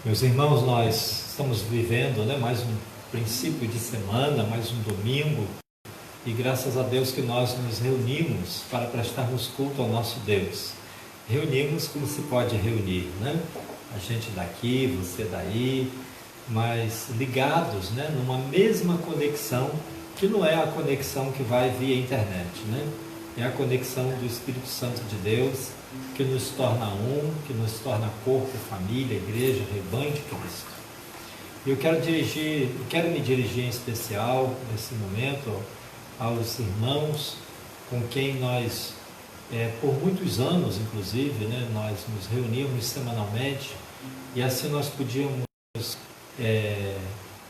Meus irmãos, nós estamos vivendo, mais um princípio de semana, mais um domingo, e graças a Deus que nós nos reunimos para prestarmos culto ao nosso Deus. Reunimos como se pode reunir, A gente daqui, você daí, mas ligados, numa mesma conexão, que não é a conexão que vai via internet, É a conexão do Espírito Santo de Deus, que nos torna um, que nos torna corpo, família, igreja, rebanho de Cristo. Eu quero me dirigir em especial, nesse momento, aos irmãos com quem nós, por muitos anos, inclusive, nós nos reuníamos semanalmente, e assim nós podíamos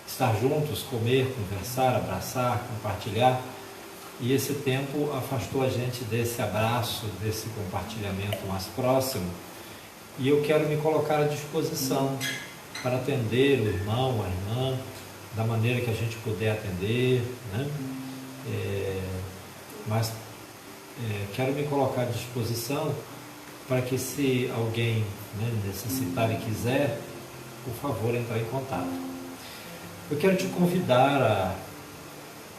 estar juntos, comer, conversar, abraçar, compartilhar. E esse tempo afastou a gente desse abraço, desse compartilhamento mais próximo. E eu quero me colocar à disposição para atender o irmão, a irmã, da maneira que a gente puder atender, Mas quero me colocar à disposição para que, se alguém necessitar e quiser, por favor, entrar em contato. Eu quero te convidar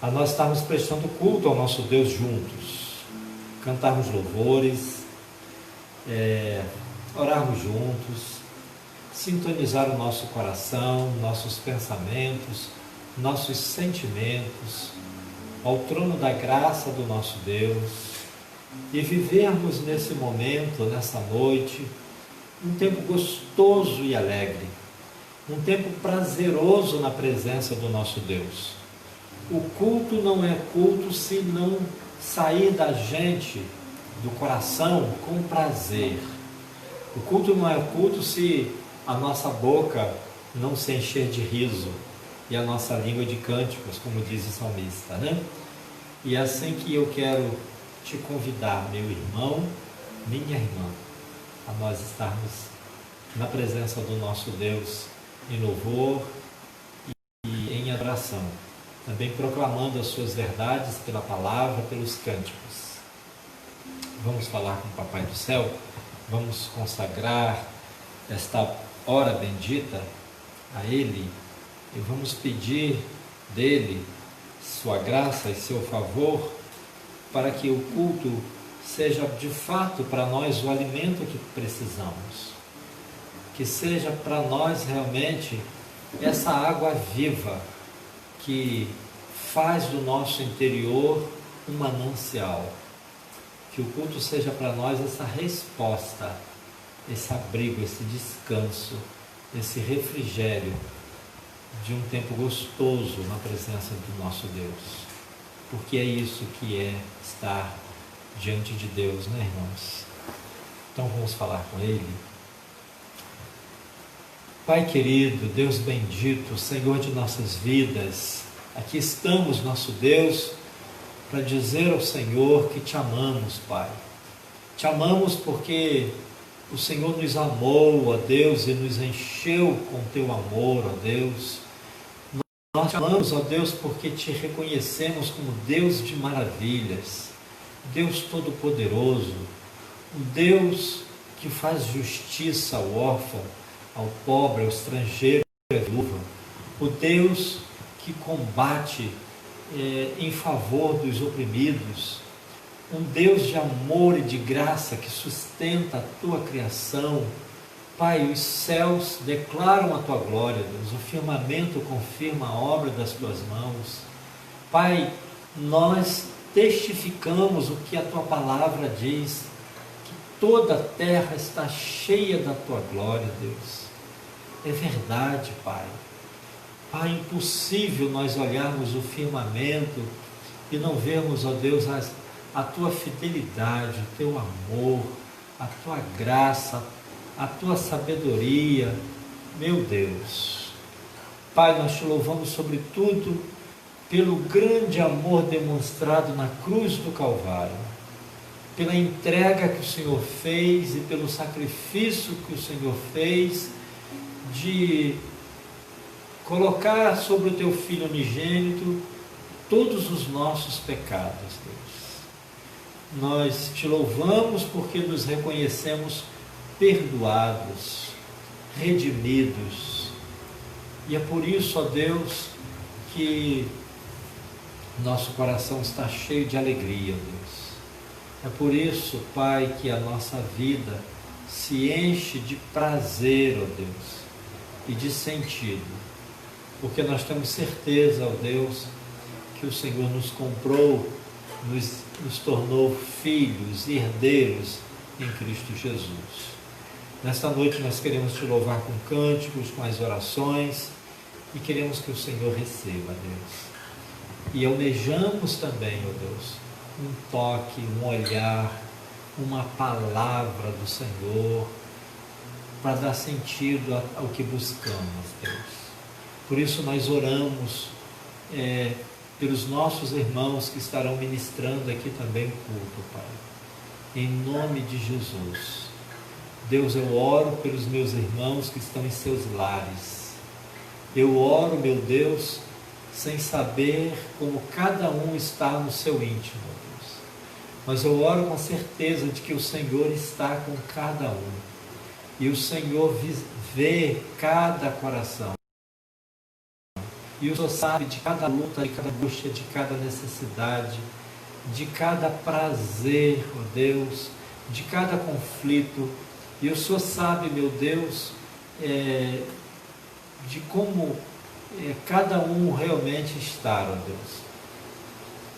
a nós estarmos prestando culto ao nosso Deus juntos, cantarmos louvores, orarmos juntos, sintonizar o nosso coração, nossos pensamentos, nossos sentimentos ao trono da graça do nosso Deus e vivermos nesse momento, nessa noite, um tempo gostoso e alegre, um tempo prazeroso na presença do nosso Deus. O culto não é culto se não sair da gente, do coração, com prazer. O culto não é culto se a nossa boca não se encher de riso e a nossa língua de cânticos, como diz o salmista, E é assim que eu quero te convidar, meu irmão, minha irmã, a nós estarmos na presença do nosso Deus em louvor e em adoração, também proclamando as suas verdades pela palavra, pelos cânticos. Vamos falar com o Papai do Céu, vamos consagrar esta hora bendita a Ele e vamos pedir dele sua graça e seu favor para que o culto seja de fato para nós o alimento que precisamos, que seja para nós realmente essa água viva que faz do nosso interior um manancial, que o culto seja para nós essa resposta, esse abrigo, esse descanso, esse refrigério de um tempo gostoso na presença do nosso Deus, porque é isso que é estar diante de Deus, irmãos? Então vamos falar com Ele. Pai querido, Deus bendito, Senhor de nossas vidas, aqui estamos, nosso Deus, para dizer ao Senhor que te amamos, Pai. Te amamos porque o Senhor nos amou, ó Deus, e nos encheu com teu amor, ó Deus. Nós te amamos, ó Deus, porque te reconhecemos como Deus de maravilhas, Deus Todo-Poderoso, um Deus que faz justiça ao órfão, ao pobre, ao estrangeiro, à viúva, o Deus que combate em favor dos oprimidos, um Deus de amor e de graça que sustenta a tua criação. Pai, os céus declaram a tua glória, Deus, o firmamento confirma a obra das tuas mãos. Pai, nós testificamos o que a tua palavra diz, que toda a terra está cheia da tua glória, Deus. É verdade, Pai. Pai, é impossível nós olharmos o firmamento e não vermos, ó Deus, a tua fidelidade, o teu amor, a tua graça, a tua sabedoria, meu Deus. Pai, nós te louvamos sobretudo pelo grande amor demonstrado na cruz do Calvário, pela entrega que o Senhor fez e pelo sacrifício que o Senhor fez de colocar sobre o teu Filho unigênito todos os nossos pecados, Deus. Nós te louvamos porque nos reconhecemos perdoados. redimidos. E é por isso, ó Deus, que nosso coração está cheio de alegria, Deus. É por isso, Pai, que a nossa vida se enche de prazer, ó Deus, e de sentido, porque nós temos certeza, ó Deus, que o Senhor nos comprou, nos tornou filhos, herdeiros em Cristo Jesus. Nesta noite nós queremos te louvar com cânticos, com as orações, e queremos que o Senhor receba, Deus. E almejamos também, ó Deus, um toque, um olhar, uma palavra do Senhor, para dar sentido ao que buscamos, Deus. Por isso nós oramos pelos nossos irmãos que estarão ministrando aqui também o culto, Pai. Em nome de Jesus. Deus, eu oro pelos meus irmãos que estão em seus lares. Eu oro, meu Deus, sem saber como cada um está no seu íntimo, Deus. Mas eu oro com a certeza de que o Senhor está com cada um. E o Senhor vê cada coração. E o Senhor sabe de cada luta, de cada angústia, de cada necessidade, de cada prazer, ó Deus, de cada conflito. E o Senhor sabe, meu Deus, de como cada um realmente está, ó Deus.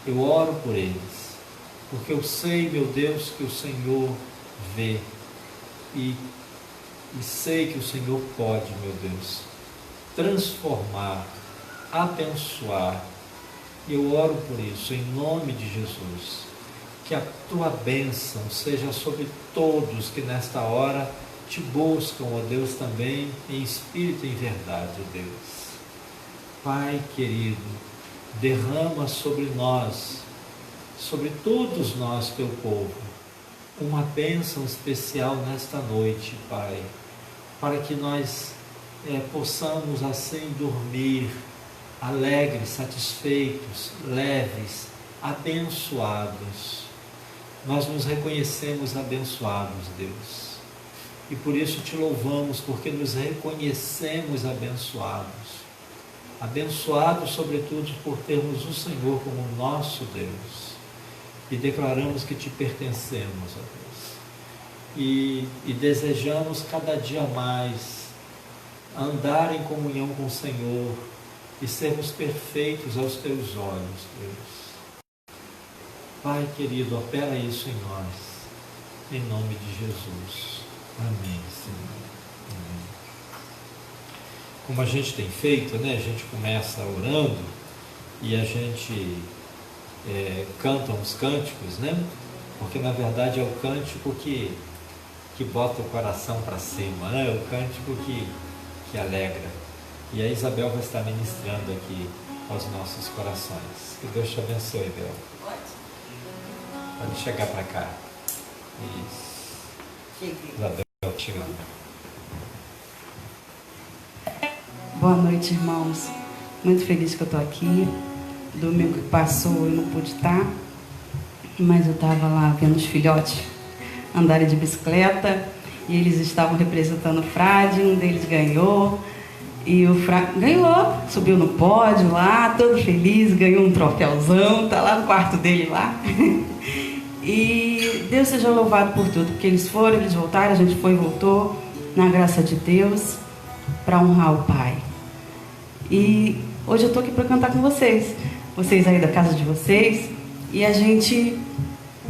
Eu oro por eles, porque eu sei, meu Deus, que o Senhor vê. E sei que o Senhor pode, meu Deus, transformar, abençoar. Eu oro por isso, em nome de Jesus. Que a tua bênção seja sobre todos que nesta hora te buscam, ó Deus, também em espírito e em verdade, ó Deus. Pai querido, derrama sobre nós, sobre todos nós, teu povo, uma bênção especial nesta noite, Pai, para que nós possamos assim dormir alegres, satisfeitos, leves, abençoados. Nós nos reconhecemos abençoados, Deus, e por isso te louvamos, porque nos reconhecemos abençoados. Abençoados, sobretudo, por termos o Senhor como nosso Deus, e declaramos que te pertencemos, ó Deus, e desejamos cada dia mais andar em comunhão com o Senhor e sermos perfeitos aos teus olhos, Deus. Pai querido, opera isso em nós, em nome de Jesus. Amém, Senhor. Amém. Como a gente tem feito, né? A gente começa orando e a gente canta uns cânticos, né? Porque na verdade é o cântico que bota o coração para cima, né? É o cântico que alegra. E a Isabel vai estar ministrando aqui aos nossos corações. Que Deus te abençoe, Bel. Pode chegar para cá. Isso. Isabel, chegando. Boa noite, irmãos. Muito feliz que eu estou aqui. Domingo que passou eu não pude estar, mas eu estava lá vendo os filhotes andarem de bicicleta e eles estavam representando o Frade. Um deles ganhou e o Frade ganhou, subiu no pódio lá, todo feliz, ganhou um troféuzão, está lá no quarto dele lá. E Deus seja louvado por tudo, porque eles foram, eles voltaram, a gente foi e voltou na graça de Deus para honrar o Pai. E hoje eu estou aqui para cantar com vocês aí da casa de vocês, e a gente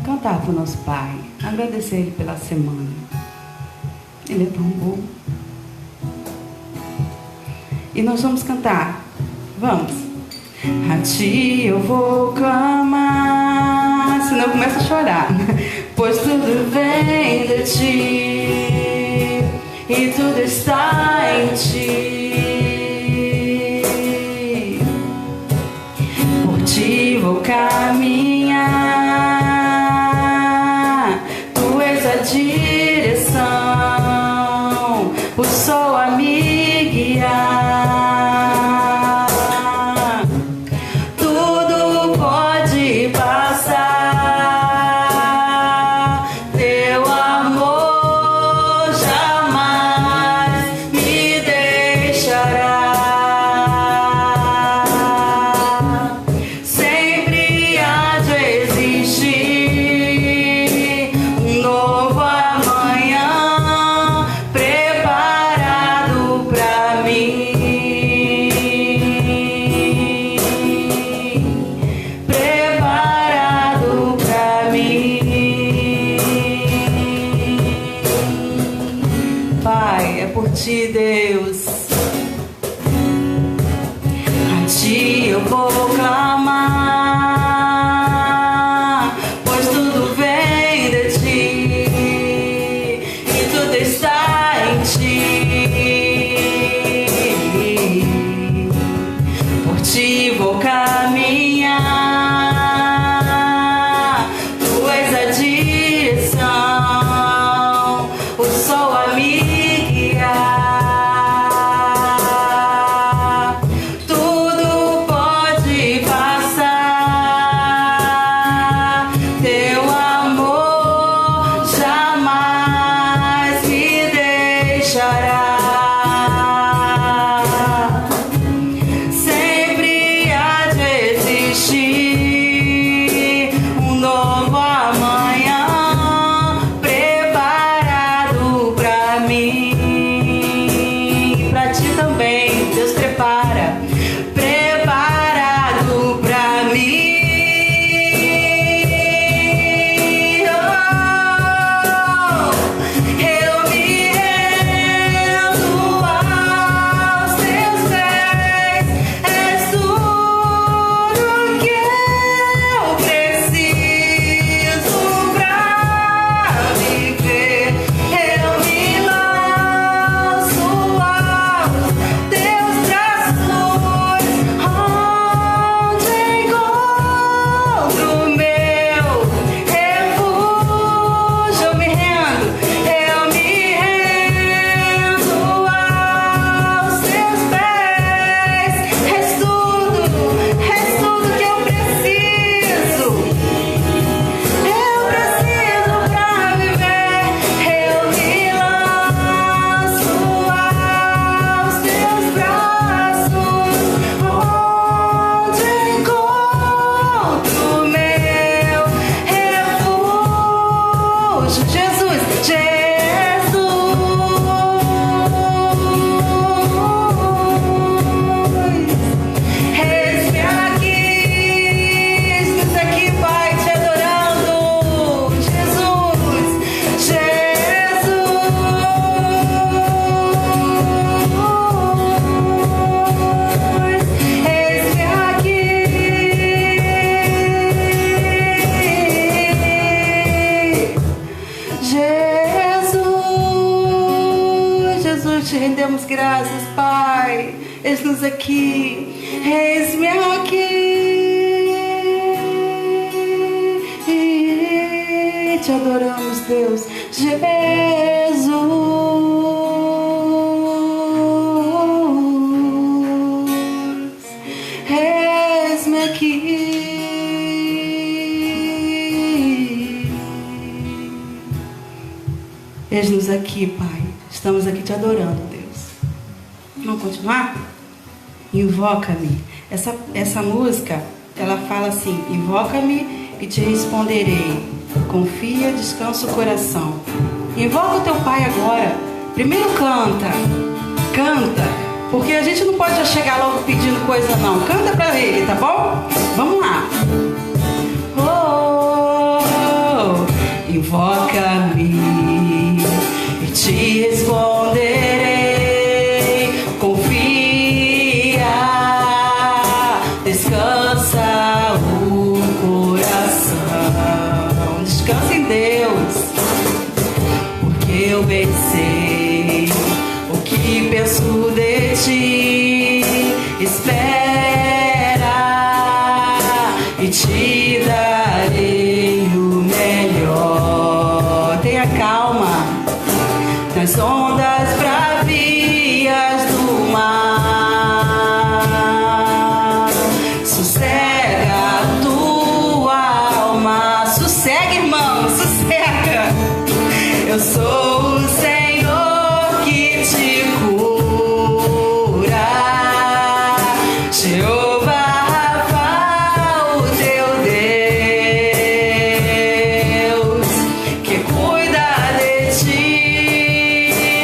cantar para o nosso Pai, agradecer Ele pela semana. Ele é tão bom. E nós vamos cantar. Vamos. A ti eu vou clamar, senão eu começo a chorar. Pois tudo vem de ti e tudo está em ti. Por ti vou caminhar, tu és a direção, o sol a me guiar. Tudo pode passar, teu amor jamais me ti, Deus. A ti eu vou clamar, pois tudo vem de ti e tudo está em ti. Por ti vou caminhar, tu és a direção, o sol a me guiar. Tudo pode passar, teu amor jamais me deixará. Sempre há de existir um novo amanhã preparado pra mim e pra ti também. Deus prepara, preparado pra mim. Oh, eu me rendo aos teus pés, és tudo que eu preciso pra viver. Eu me lanço aos teus braços, onde encontro o meu refúgio. Eu me rendo aos teus pés, és tudo que eu preciso. Eu preciso pra viver. Eu me lanço aos teus braços, onde encontro o meu refúgio. Jesus, eis-me aqui, Pai, te adorando. Jesus, eis-me aqui. Jesus, te rendemos graças, Pai. Eis-nos aqui, eis-me aqui. Te adoramos, Deus. Jesus, eis-me aqui. Eis-nos aqui, Pai. Estamos aqui te adorando, Deus. Vamos continuar? Invoca-me. Essa música, ela fala assim: invoca-me e te responderei. Confia, descansa o coração. Invoca o teu Pai agora. Primeiro canta, porque a gente não pode já chegar logo pedindo coisa não. Canta pra ele, tá bom? Vamos lá. Invoca-me e te responderei. Confia, descansa o coração. Descansa em Deus, porque eu bem sei o que penso de ti. Espera e te darei o melhor. Tenha calma nas ondas bravias do mar. Sossega a tua alma. Sossega, irmão, sossega. Eu sou o Senhor que te cura. Jeová Rafa, o teu Deus, que cuida de ti.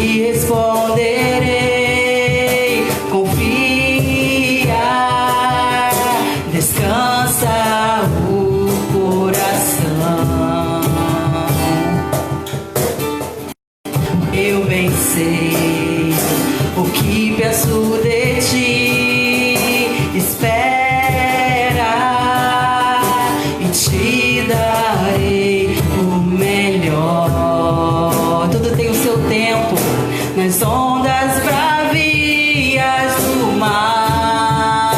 responderei. Confia, descansa o coração. Eu bem sei o que peço de ti. Espera e te darei o melhor. Tudo tem o seu tempo nas ondas bravias do mar.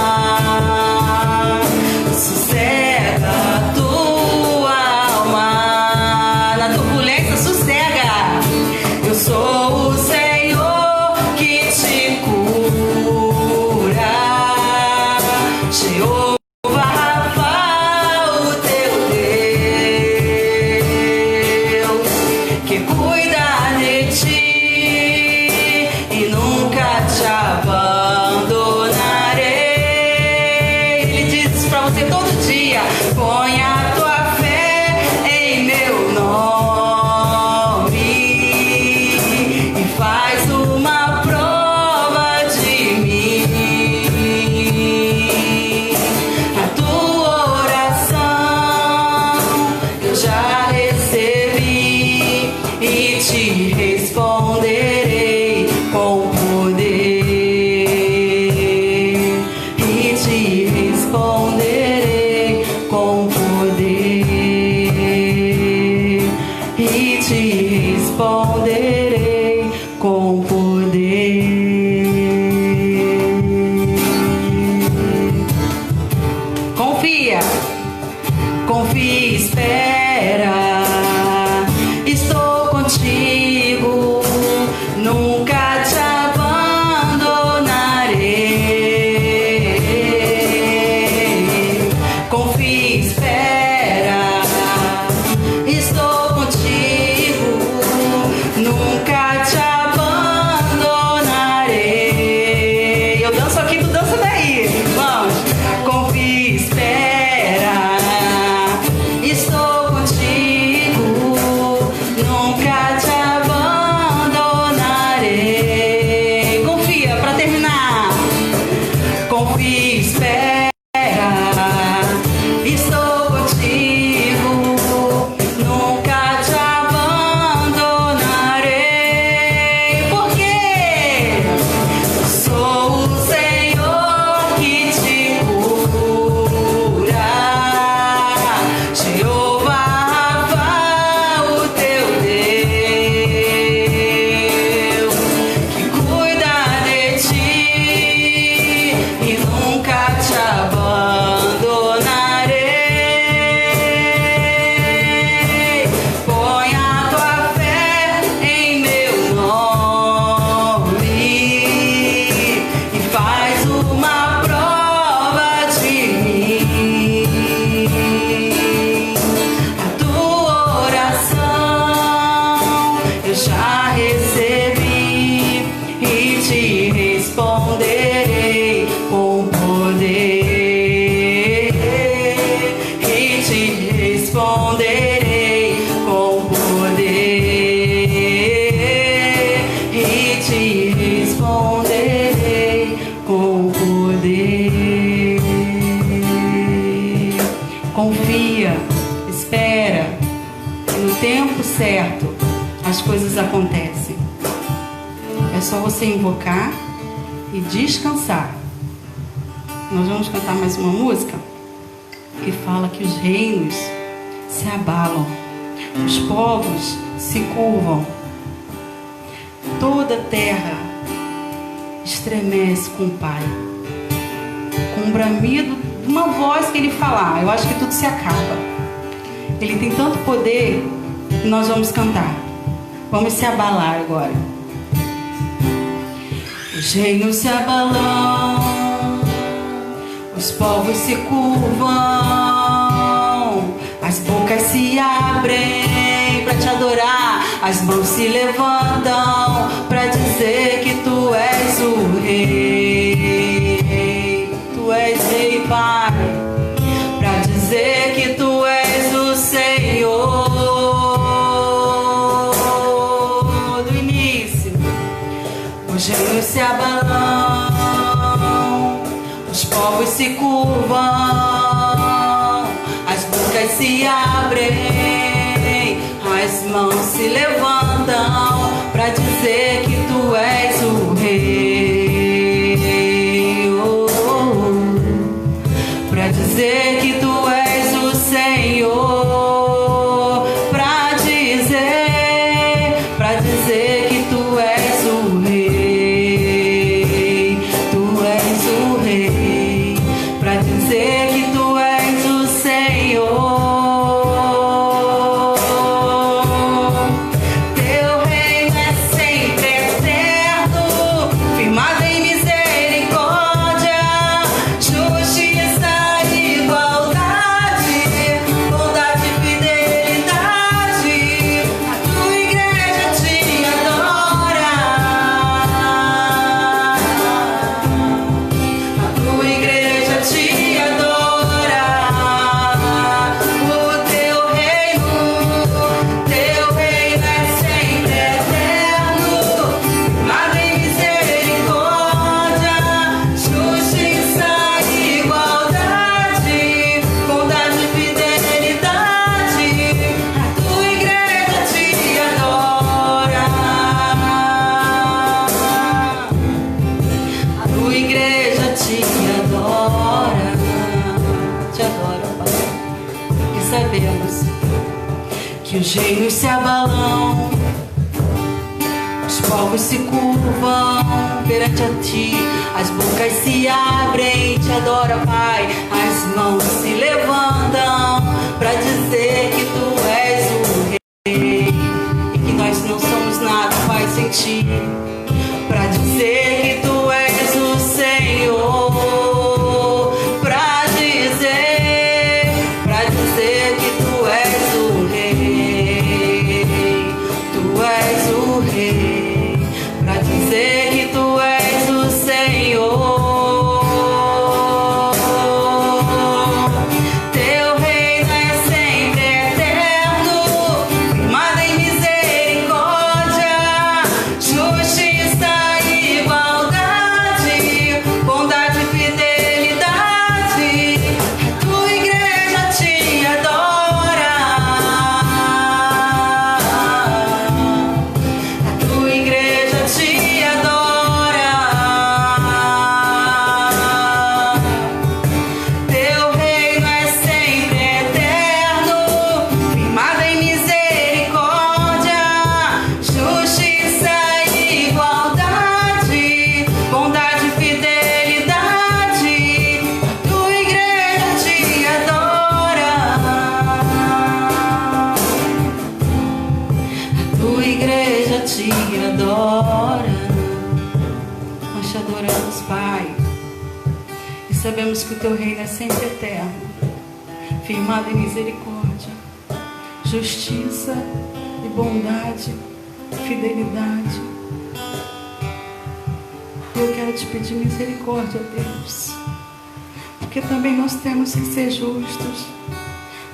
Sossega a tua alma, na turbulência sossega. Eu sou o Senhor que te cura. Jeová Rafa, o teu Deus, que cuida de ti e nunca te abandonarei. Ele diz isso pra você todo dia. Põe a tua fé em meu nome e faz uma prova de mim. A tua oração eu já recebi e te responderei com poder. E te responderei com poder. E te responderei com poder. Confia, confia, espera. Estou contigo, nunca te abandonarei. Confia, espera. Estou contigo, nunca te abandonarei. Eu danço aqui, tu dança daí. Vamos. Confia, espera. Estou contigo, nunca te abandonarei. Confia, pra terminar. Confia, espera. Estou contigo, nunca te abandonarei. Por quê? Sou o Senhor que te cura. Jeová Rafa, o teu Deus, que cuida de ti e nunca te abandonarei. Põe a tua fé em meu nome e faz uma prova de mim. A tua oração eu já recebi e te responderei com poder. E te responderei com poder. E te responderei com poder. Confia, espera, que no tempo certo as coisas acontecem. É só você invocar e descansar. Nós vamos cantar mais uma música que fala que os reinos se abalam, os povos se curvam, toda a terra estremece com o Pai, com um bramido, uma voz que ele falar. Eu acho que tudo se acaba. Ele tem tanto poder que nós vamos cantar. Vamos se abalar agora. Os reinos se abalam, os povos se curvam, as bocas se abrem para te adorar, as mãos se levantam para dizer que tu és o rei. Tu és rei, Pai, para dizer que tu és o Senhor. Do início os reinos se abalam, os povos se curvam, as bocas se abrem, as mãos se levantam para dizer que tu és o rei, para dizer que tu és o Senhor, para dizer que tu és o rei, tu és o rei, para dizer que tu és o Senhor. Que os reinos se abalam, os povos se curvam perante a ti, as bocas se abrem, te adora, Pai, as mãos se levantam para dizer que tu és o rei e que nós não somos nada, Pai, sem ti, para dizer que tu és o Senhor, para dizer que tu és o rei, tu és o rei, para dizer que tu és o Senhor. Teu reino é sempre eterno, firmado em misericórdia, justiça e igualdade, bondade e fidelidade. A tua igreja te adora, a tua igreja te adora. Teu reino é sempre eterno, firmado em misericórdia, justiça e igualdade, bondade e fidelidade. A tua igreja te adora, a tua igreja te adora. Nós te adoramos, Pai, e sabemos que o teu reino é sempre eterno, firmado em misericórdia, justiça e bondade, fidelidade. Eu quero te pedir misericórdia, Deus, porque também nós temos que ser justos,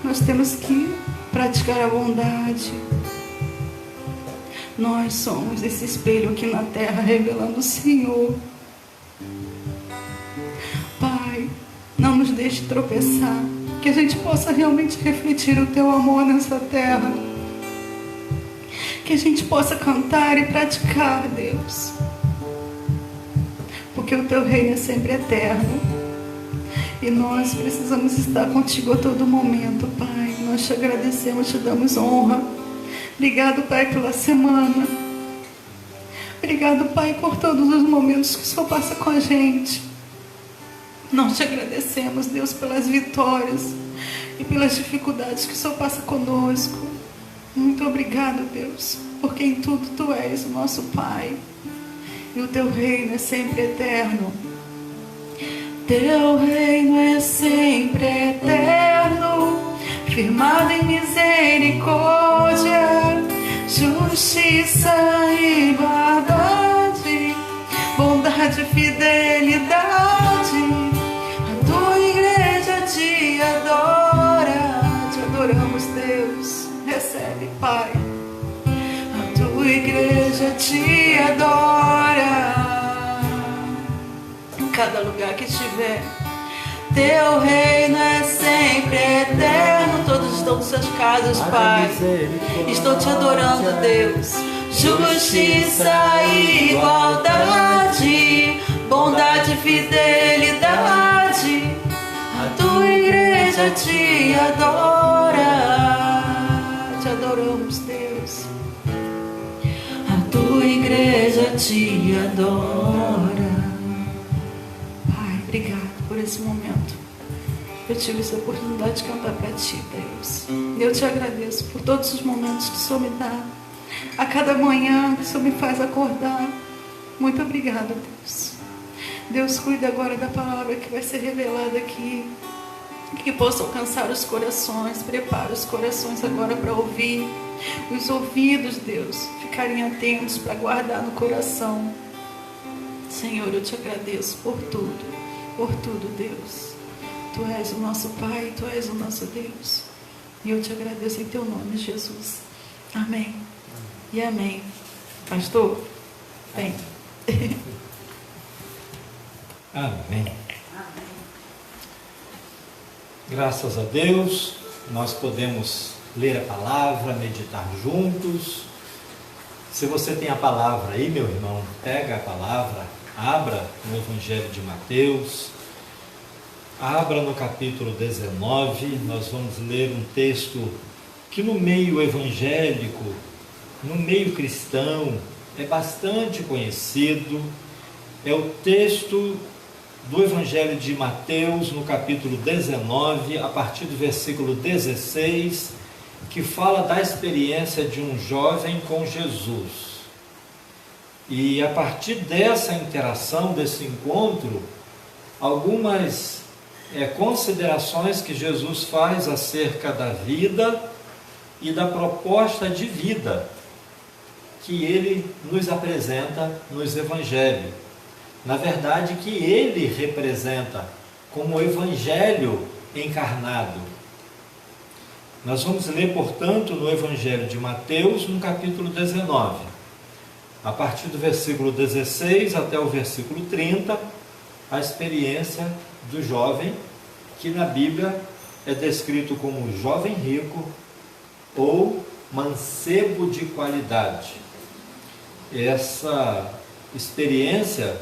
nós temos que praticar a bondade. Nós somos esse espelho aqui na terra, revelando o Senhor. Pai, não nos deixe tropeçar, que a gente possa realmente refletir o teu amor nessa terra, que a gente possa cantar e praticar, Deus, porque o teu reino é sempre eterno e nós precisamos estar contigo a todo momento, Pai. Nós te agradecemos, te damos honra. Obrigado, Pai, pela semana. Obrigado, Pai, por todos os momentos que o Senhor passa com a gente. Nós te agradecemos, Deus, pelas vitórias e pelas dificuldades que o Senhor passa conosco. Muito obrigado, Deus, porque em tudo tu és o nosso Pai e o teu reino é sempre eterno. Teu reino é sempre eterno, firmado em misericórdia, justiça e igualdade, bondade e fidelidade. A tua igreja te adora, te adoramos, Deus. Recebe, Pai. A tua igreja te adora. cada lugar que estiver. Teu reino é sempre eterno. Todos estão em suas casas, Pai. Estou te adorando, Deus. Justiça e igualdade, bondade e fidelidade. A tua igreja te adora. Te adoramos, Deus. A tua igreja te adora. Pai, obrigado por esse momento. Eu tive essa oportunidade de cantar para ti, Deus. Eu te agradeço por todos os momentos que o Senhor me dá. A cada manhã que o Senhor me faz acordar. Muito obrigada, Deus. Deus, cuida agora da palavra que vai ser revelada aqui. Que possa alcançar os corações. Prepara os corações agora para ouvir. Os ouvidos, Deus, ficarem atentos para guardar no coração. Senhor, eu te agradeço por tudo, Deus. Tu és o nosso Pai, Tu és o nosso Deus. E eu te agradeço em Teu nome, Jesus. Amém. E amém. Pastor, vem. Amém. Graças a Deus, nós podemos ler a palavra, meditar juntos. Se você tem a palavra aí, meu irmão, pega a palavra, abra no Evangelho de Mateus, abra no capítulo 19, nós vamos ler um texto que no meio evangélico, no meio cristão, é bastante conhecido. É o texto do Evangelho de Mateus, no capítulo 19, a partir do versículo 16, que fala da experiência de um jovem com Jesus. E a partir dessa interação, desse encontro, algumas considerações que Jesus faz acerca da vida e da proposta de vida que Ele nos apresenta nos Evangelhos. Na verdade, que Ele representa como o Evangelho encarnado. Nós vamos ler, portanto, no Evangelho de Mateus, no capítulo 19, a partir do versículo 16 até o versículo 30, a experiência do jovem, que na Bíblia é descrito como jovem rico ou mancebo de qualidade. Essa experiência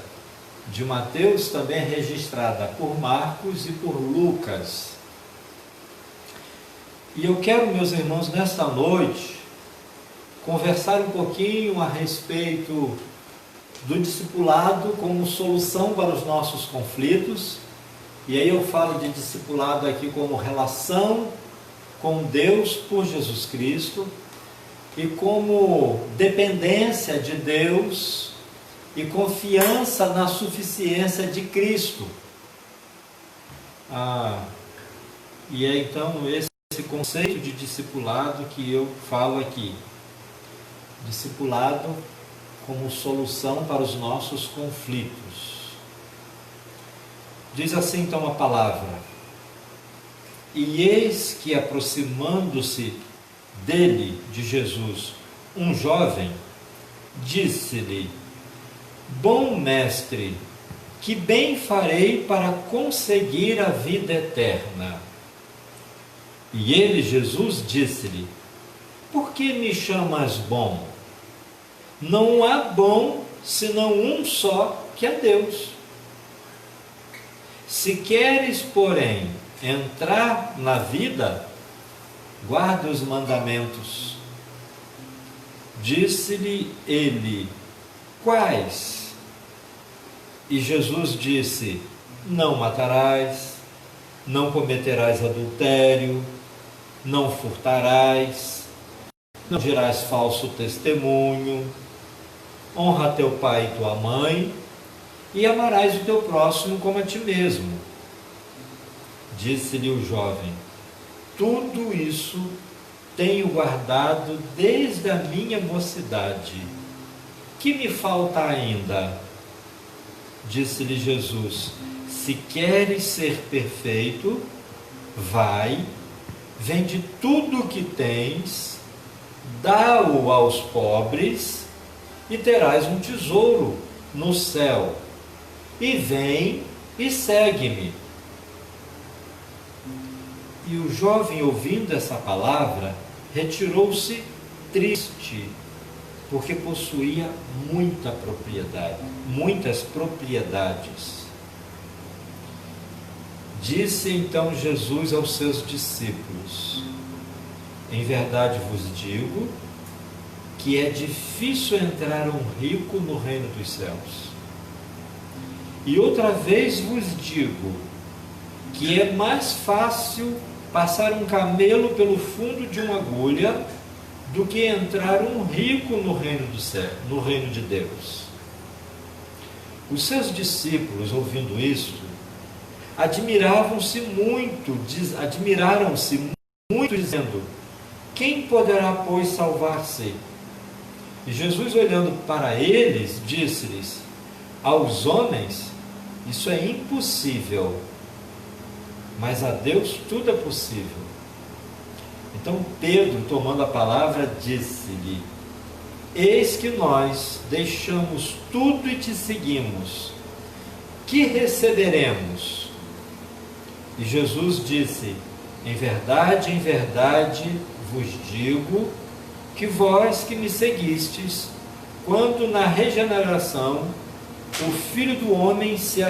de Mateus também é registrada por Marcos e por Lucas. E eu quero, meus irmãos, nesta noite, conversar um pouquinho a respeito do discipulado como solução para os nossos conflitos. E aí eu falo de discipulado aqui como relação com Deus por Jesus Cristo e como dependência de Deus e confiança na suficiência de Cristo. E é então esse conceito de discipulado que eu falo aqui. Discipulado como solução para os nossos conflitos. Diz assim então a palavra: e eis que, aproximando-se dele, de Jesus, um jovem, disse-lhe: bom mestre, que bem farei para conseguir a vida eterna? E ele, Jesus, disse-lhe: por que me chamas bom? Não há bom senão um só, que é Deus. Se queres, porém, entrar na vida, guarda os mandamentos. Disse-lhe ele: quais? E Jesus disse: não matarás, não cometerás adultério, não furtarás, não dirás falso testemunho, honra teu pai e tua mãe, e amarás o teu próximo como a ti mesmo. Disse-lhe o jovem: tudo isso tenho guardado desde a minha mocidade. Que me falta ainda? Disse-lhe Jesus: se queres ser perfeito, vai, vende tudo o que tens, dá-o aos pobres, e terás um tesouro no céu. E vem e segue-me. E o jovem, ouvindo essa palavra, retirou-se triste, porque possuía muitas propriedades. Disse então Jesus aos seus discípulos: em verdade vos digo que é difícil entrar um rico no reino dos céus. E outra vez vos digo que é mais fácil passar um camelo pelo fundo de uma agulha do que entrar um rico no reino do céu, no reino de Deus. Os seus discípulos, ouvindo isto, admiraram-se muito, dizendo: quem poderá, pois, salvar-se? E Jesus, olhando para eles, disse-lhes: aos homens isso é impossível, mas a Deus tudo é possível. Então Pedro, tomando a palavra, disse-lhe: eis que nós deixamos tudo e te seguimos. Que receberemos? E Jesus disse: em verdade vos digo que vós que me seguistes, quando na regeneração o Filho do Homem se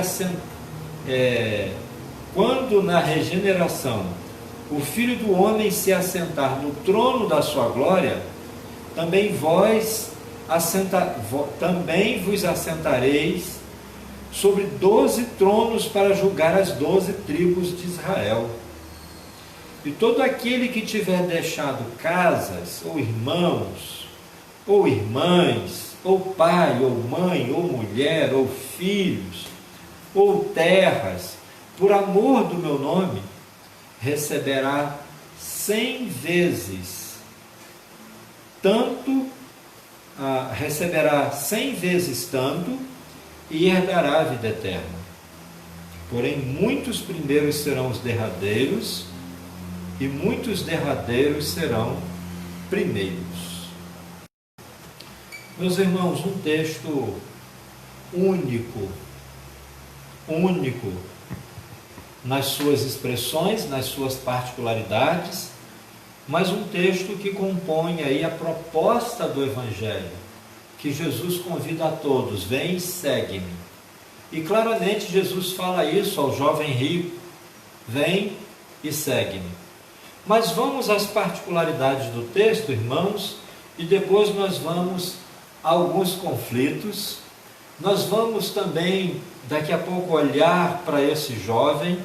assentar no trono da sua glória, também vos assentareis sobre 12 tronos para julgar as 12 tribos de Israel. E todo aquele que tiver deixado casas, ou irmãos, ou irmãs, ou pai, ou mãe, ou mulher, ou filhos, ou terras, por amor do meu nome, receberá 100 vezes tanto, e herdará a vida eterna. Porém, muitos primeiros serão os derradeiros, e muitos derradeiros serão primeiros. Meus irmãos, um texto único nas suas expressões, nas suas particularidades, mas um texto que compõe aí a proposta do Evangelho, que Jesus convida a todos: vem e segue-me. E claramente Jesus fala isso ao jovem rico: vem e segue-me. Mas vamos às particularidades do texto, irmãos, e depois nós vamos a alguns conflitos. Nós vamos também, daqui a pouco, olhar para esse jovem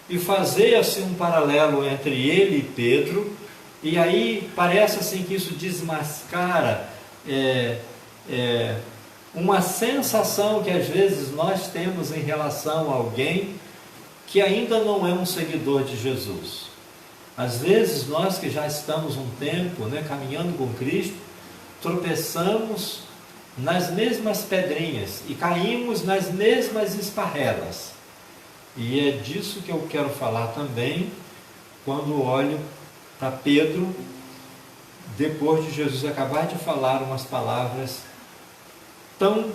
e fazer assim um paralelo entre ele e Pedro, e aí parece assim que isso desmascara uma sensação que às vezes nós temos em relação a alguém que ainda não é um seguidor de Jesus. Às vezes nós que já estamos um tempo caminhando com Cristo, tropeçamos nas mesmas pedrinhas e caímos nas mesmas esparrelas. E é disso que eu quero falar também quando olho para Pedro, depois de Jesus acabar de falar umas palavras tão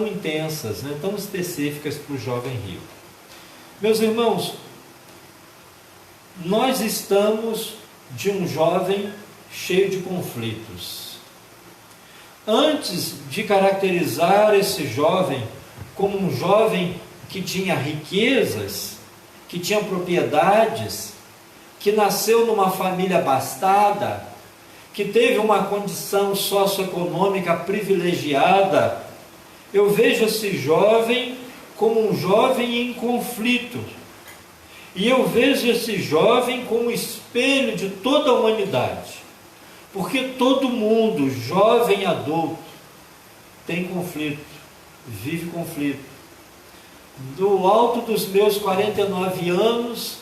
intensas, tão específicas para o jovem rico. Meus irmãos, nós estamos de um jovem cheio de conflitos. Antes de caracterizar esse jovem como um jovem que tinha riquezas, que tinha propriedades, que nasceu numa família abastada, que teve uma condição socioeconômica privilegiada, eu vejo esse jovem como um jovem em conflito. E eu vejo esse jovem como espelho de toda a humanidade. Porque todo mundo, jovem e adulto, tem conflito, vive conflito. Do alto dos meus 49 anos,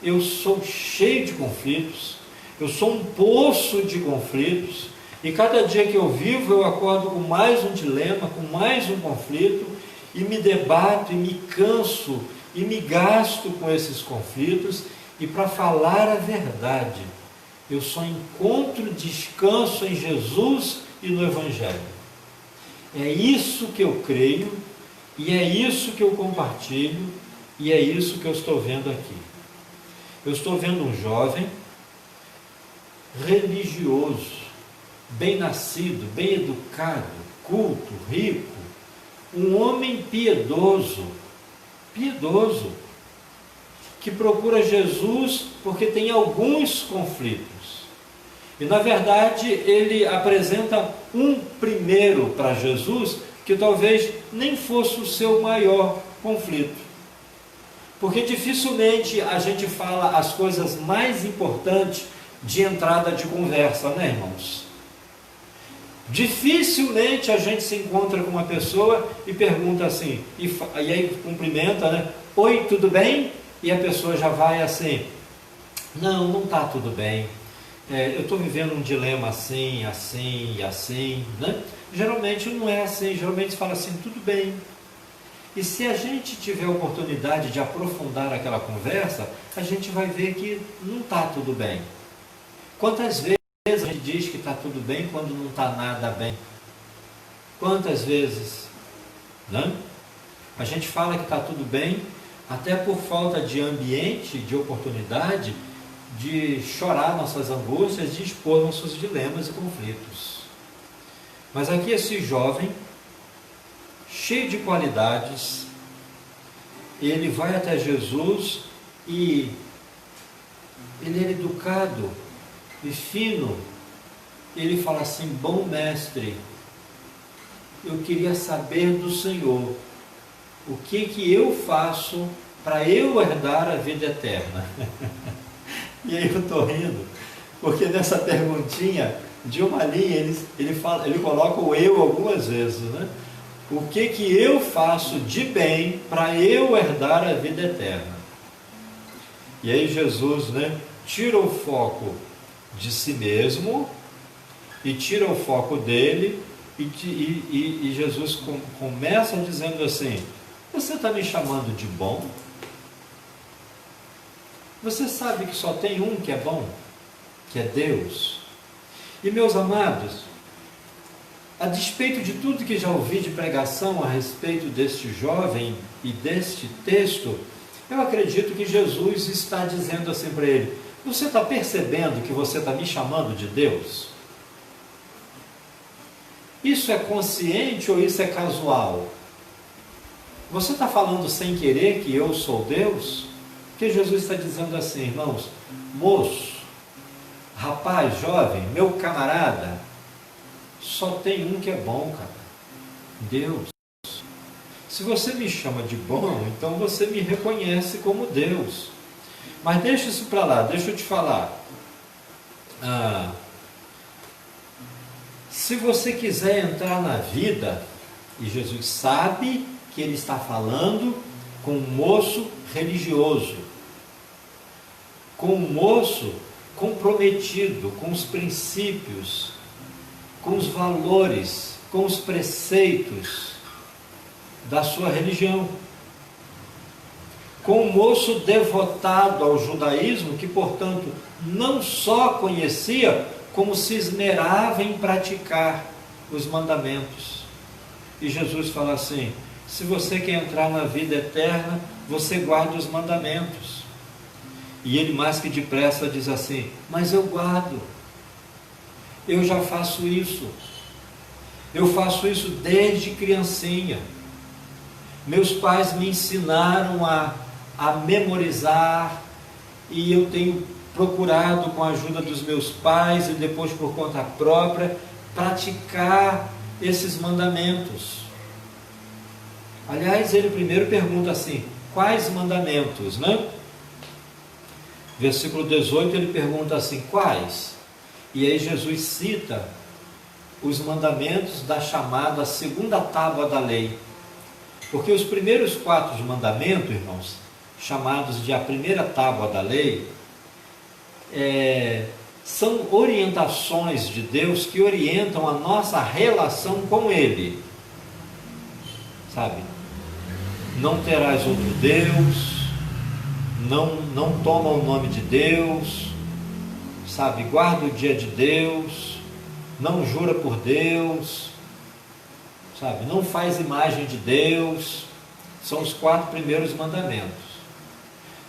eu sou cheio de conflitos, eu sou um poço de conflitos, e cada dia que eu vivo, eu acordo com mais um dilema, com mais um conflito, e me debato, e me canso, e me gasto com esses conflitos, e para falar a verdade, eu só encontro descanso em Jesus e no Evangelho. É isso que eu creio, e é isso que eu compartilho, E é isso que eu estou vendo aqui. Eu estou vendo um jovem religioso, bem nascido, bem educado, culto, rico, um homem piedoso, que procura Jesus porque tem alguns conflitos. E na verdade ele apresenta um primeiro para Jesus que talvez nem fosse o seu maior conflito. Porque dificilmente a gente fala as coisas mais importantes de entrada de conversa, né, irmãos? Dificilmente a gente se encontra com uma pessoa e pergunta assim, e aí cumprimenta, né? Oi, tudo bem? E a pessoa já vai assim, não está tudo bem. Eu estou vivendo um dilema assim, assim e assim, né? Geralmente não é assim, geralmente se fala assim, tudo bem. E se a gente tiver a oportunidade de aprofundar aquela conversa, a gente vai ver que não está tudo bem. Quantas vezes a gente diz que está tudo bem quando não está nada bem? Quantas vezes? Né? A gente fala que está tudo bem, até por falta de ambiente, de oportunidade, de chorar nossas angústias, de expor nossos dilemas e conflitos. Mas aqui esse jovem, cheio de qualidades, ele vai até Jesus e ele é educado e fino. Ele fala assim, bom mestre, eu queria saber do Senhor, o que eu faço para eu herdar a vida eterna? E aí eu estou rindo, porque nessa perguntinha, de uma linha, ele coloca o eu algumas vezes, né? O que eu faço de bem para eu herdar a vida eterna? E aí Jesus, né, tira o foco de si mesmo e tira o foco dele e Jesus começa dizendo assim, você está me chamando de bom? Você sabe que só tem um que é bom, que é Deus? E meus amados, a despeito de tudo que já ouvi de pregação a respeito deste jovem e deste texto, eu acredito que Jesus está dizendo assim para ele, você está percebendo que você está me chamando de Deus? Isso é consciente ou isso é casual? Você está falando sem querer que eu sou Deus? Porque Jesus está dizendo assim, irmãos, moço, rapaz, jovem, meu camarada, só tem um que é bom, cara, Deus. Se você me chama de bom, então você me reconhece como Deus. Mas deixa isso para lá, deixa eu te falar. Se você quiser entrar na vida, e Jesus sabe que ele está falando com um moço religioso, com um moço comprometido com os princípios, com os valores, com os preceitos da sua religião, com um moço devotado ao judaísmo, que portanto não só conhecia, como se esmerava em praticar os mandamentos. E Jesus fala assim, se você quer entrar na vida eterna, você guarda os mandamentos. E ele mais que depressa diz assim, mas eu guardo, eu já faço isso, eu faço isso desde criancinha, meus pais me ensinaram a memorizar, e eu tenho procurado com a ajuda dos meus pais e depois por conta própria, praticar esses mandamentos. Aliás, ele primeiro pergunta assim, quais mandamentos, né? Versículo 18, ele pergunta assim, quais? E aí Jesus cita os mandamentos da chamada segunda tábua da lei. Porque os primeiros 4 mandamentos, irmãos, chamados de a primeira tábua da lei, são orientações de Deus que orientam a nossa relação com Ele. Sabe? Não terás outro Deus, não toma o nome de Deus, sabe? Guarda o dia de Deus, não jura por Deus, sabe? Não faz imagem de Deus. São os 4 primeiros mandamentos.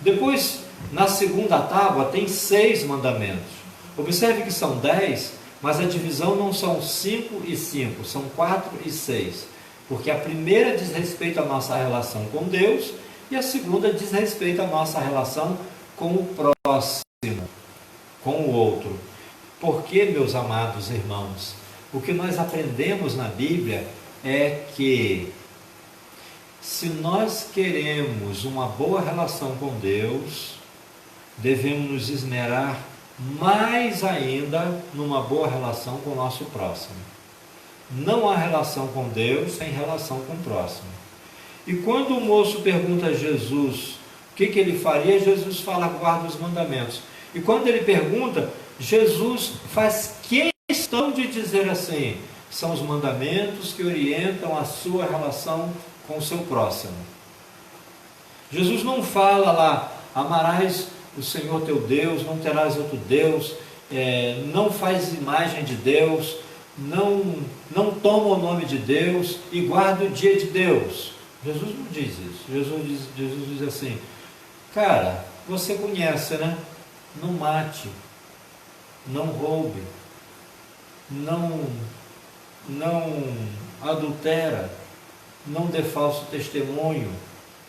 Depois, na segunda tábua, tem 6 mandamentos. Observe que são 10, mas a divisão não são 5 e 5, são 4 e 6. Porque a primeira diz respeito à nossa relação com Deus e a segunda diz respeito à nossa relação com o próximo, com o outro. Porque, meus amados irmãos, o que nós aprendemos na Bíblia é que se nós queremos uma boa relação com Deus, devemos nos esmerar mais ainda numa boa relação com o nosso próximo. Não há relação com Deus sem relação com o próximo. E quando o moço pergunta a Jesus o que ele faria, Jesus fala: guarda os mandamentos. E quando ele pergunta, Jesus faz questão de dizer assim: são os mandamentos que orientam a sua relação com o seu próximo. Jesus não fala lá: amarás o Senhor teu Deus, não terás outro Deus, não faz imagem de Deus, não toma o nome de Deus e guarda o dia de Deus. Jesus não diz isso. Jesus diz assim: cara, você conhece, né? Não mate, não roube, não adultera, não dê falso testemunho,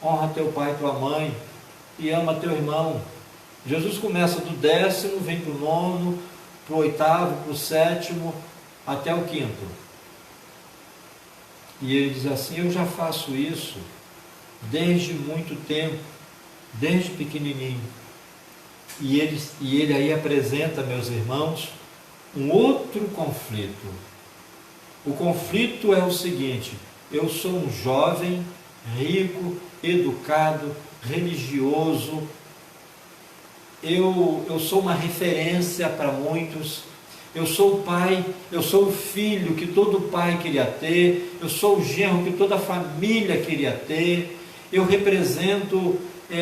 honra teu pai e tua mãe e ama teu irmão. Jesus começa do 10º, vem para o 9º, para o 8º, para o 7º, até o 5º. E ele diz assim: eu já faço isso desde muito tempo, desde pequenininho. E ele aí apresenta, meus irmãos, um outro conflito. O conflito é o seguinte: eu sou um jovem, rico, educado, religioso, eu sou uma referência para muitos, eu sou o pai, eu sou o filho que todo pai queria ter, eu sou o genro que toda família queria ter, eu represento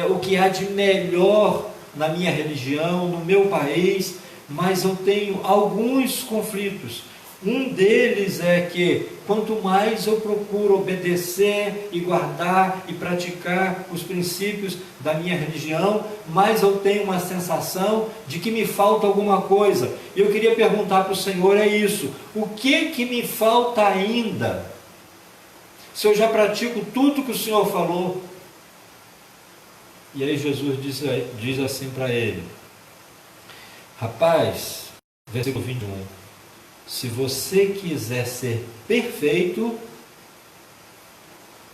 o que há de melhor na minha religião, no meu país, mas eu tenho alguns conflitos. Um deles é que quanto mais eu procuro obedecer e guardar e praticar os princípios da minha religião, mais eu tenho uma sensação de que me falta alguma coisa. E eu queria perguntar para o Senhor, é isso: o que me falta ainda? Se eu já pratico tudo que o Senhor falou. E aí Jesus diz assim para ele: rapaz, versículo 21, se você quiser ser perfeito,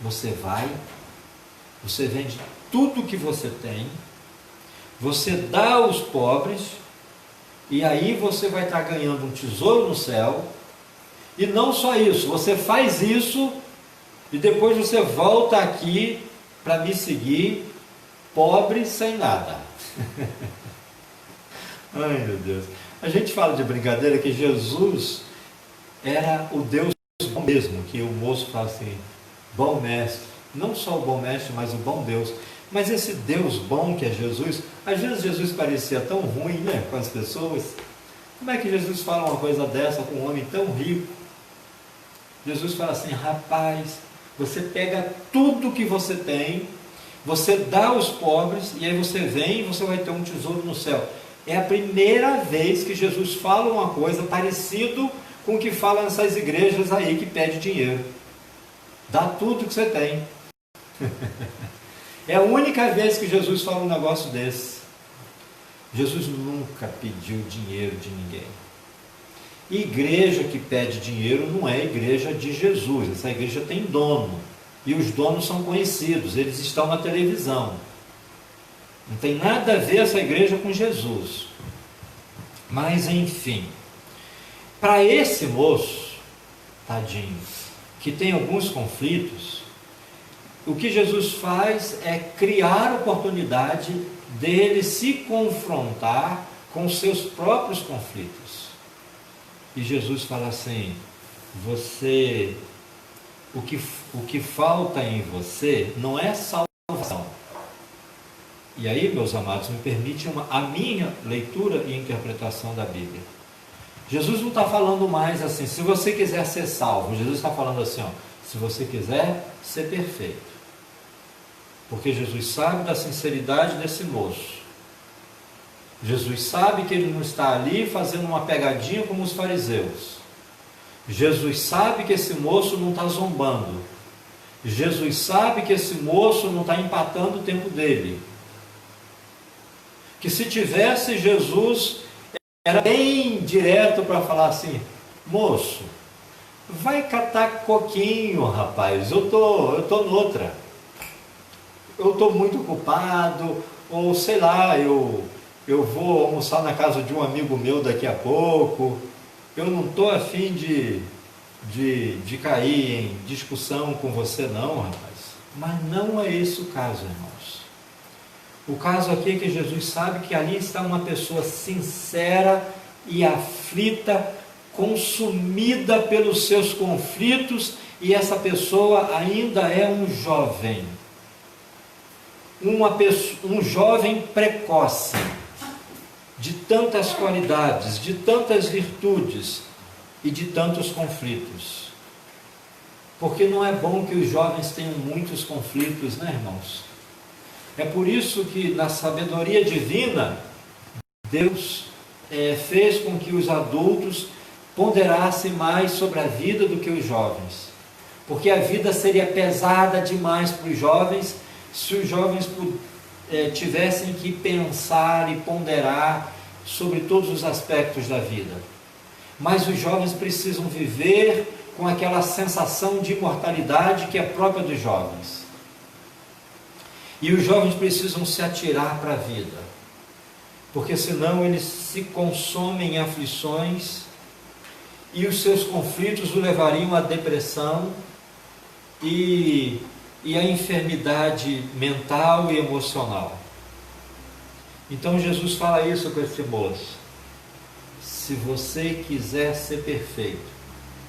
você vende tudo que você tem, você dá aos pobres, e aí você vai estar ganhando um tesouro no céu. E não só isso, você faz isso e depois você volta aqui para me seguir, pobre sem nada. Ai, meu Deus. A gente fala de brincadeira que Jesus era o Deus bom mesmo, que o moço fala assim: bom mestre. Não só o bom mestre, mas o bom Deus. Mas esse Deus bom que é Jesus, às vezes Jesus parecia tão ruim, né, com as pessoas. Como é que Jesus fala uma coisa dessa com um homem tão rico? Jesus fala assim: rapaz, você pega tudo que você tem, você dá aos pobres, e aí você vem e você vai ter um tesouro no céu. É a primeira vez que Jesus fala uma coisa parecido com o que fala nessas igrejas aí que pede dinheiro. Dá tudo que você tem. É a única vez que Jesus fala um negócio desse. Jesus nunca pediu dinheiro de ninguém. Igreja que pede dinheiro não é igreja de Jesus. Essa igreja tem dono. E os donos são conhecidos, eles estão na televisão. Não tem nada a ver essa igreja com Jesus. Mas enfim, para esse moço, tadinho, que tem alguns conflitos, o que Jesus faz é criar oportunidade dele se confrontar com os seus próprios conflitos. E Jesus fala assim: o que falta em você não é salvação. E aí, meus amados, me permite a minha leitura e interpretação da Bíblia. Jesus não está falando mais assim: se você quiser ser salvo. Jesus está falando assim: se você quiser ser perfeito. Porque Jesus sabe da sinceridade desse moço. Jesus sabe que ele não está ali fazendo uma pegadinha como os fariseus. Jesus sabe que esse moço não está zombando. Jesus sabe que esse moço não está empatando o tempo dele. Que se tivesse, Jesus era bem direto para falar assim: moço, vai catar coquinho, rapaz, eu tô noutra. Eu estou muito ocupado, ou sei lá, eu vou almoçar na casa de um amigo meu daqui a pouco. Eu não estou a fim de cair em discussão com você não, rapaz. Mas não é esse o caso, irmãos. O caso aqui é que Jesus sabe que ali está uma pessoa sincera e aflita, consumida pelos seus conflitos, e essa pessoa ainda é um jovem. Um jovem precoce, de tantas qualidades, de tantas virtudes e de tantos conflitos. Porque não é bom que os jovens tenham muitos conflitos, né, irmãos? É por isso que na sabedoria divina, Deus fez com que os adultos ponderassem mais sobre a vida do que os jovens. Porque a vida seria pesada demais para os jovens, se os jovens tivessem que pensar e ponderar sobre todos os aspectos da vida. Mas os jovens precisam viver com aquela sensação de imortalidade que é própria dos jovens. E os jovens precisam se atirar para a vida, porque senão eles se consomem em aflições e os seus conflitos o levariam à depressão e a enfermidade mental e emocional. Então Jesus fala isso com esse moço: se você quiser ser perfeito,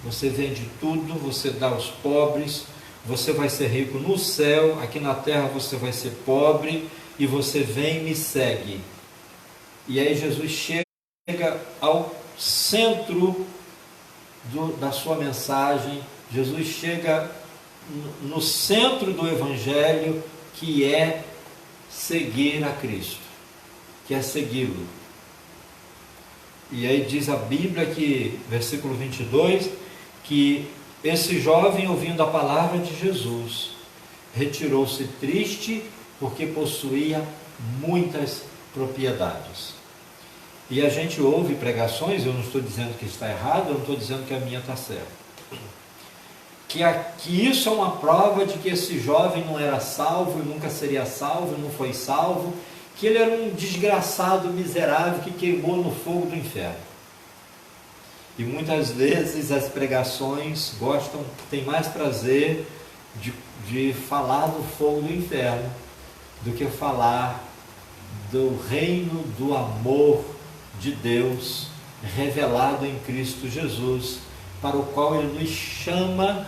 você vende tudo, você dá aos pobres, você vai ser rico no céu, aqui na terra você vai ser pobre, e você vem e me segue. E aí Jesus chega ao centro da sua mensagem. Jesus chega no centro do Evangelho, que é seguir a Cristo, que é segui-lo. E aí diz a Bíblia que, versículo 22, que esse jovem, ouvindo a palavra de Jesus, retirou-se triste, porque possuía muitas propriedades. E a gente ouve pregações, eu não estou dizendo que está errado, eu não estou dizendo que a minha está certa. Que isso é uma prova de que esse jovem não era salvo, nunca seria salvo, não foi salvo, que ele era um desgraçado miserável que queimou no fogo do inferno. E muitas vezes as pregações têm mais prazer de falar do fogo do inferno do que falar do reino do amor de Deus revelado em Cristo Jesus, para o qual Ele nos chama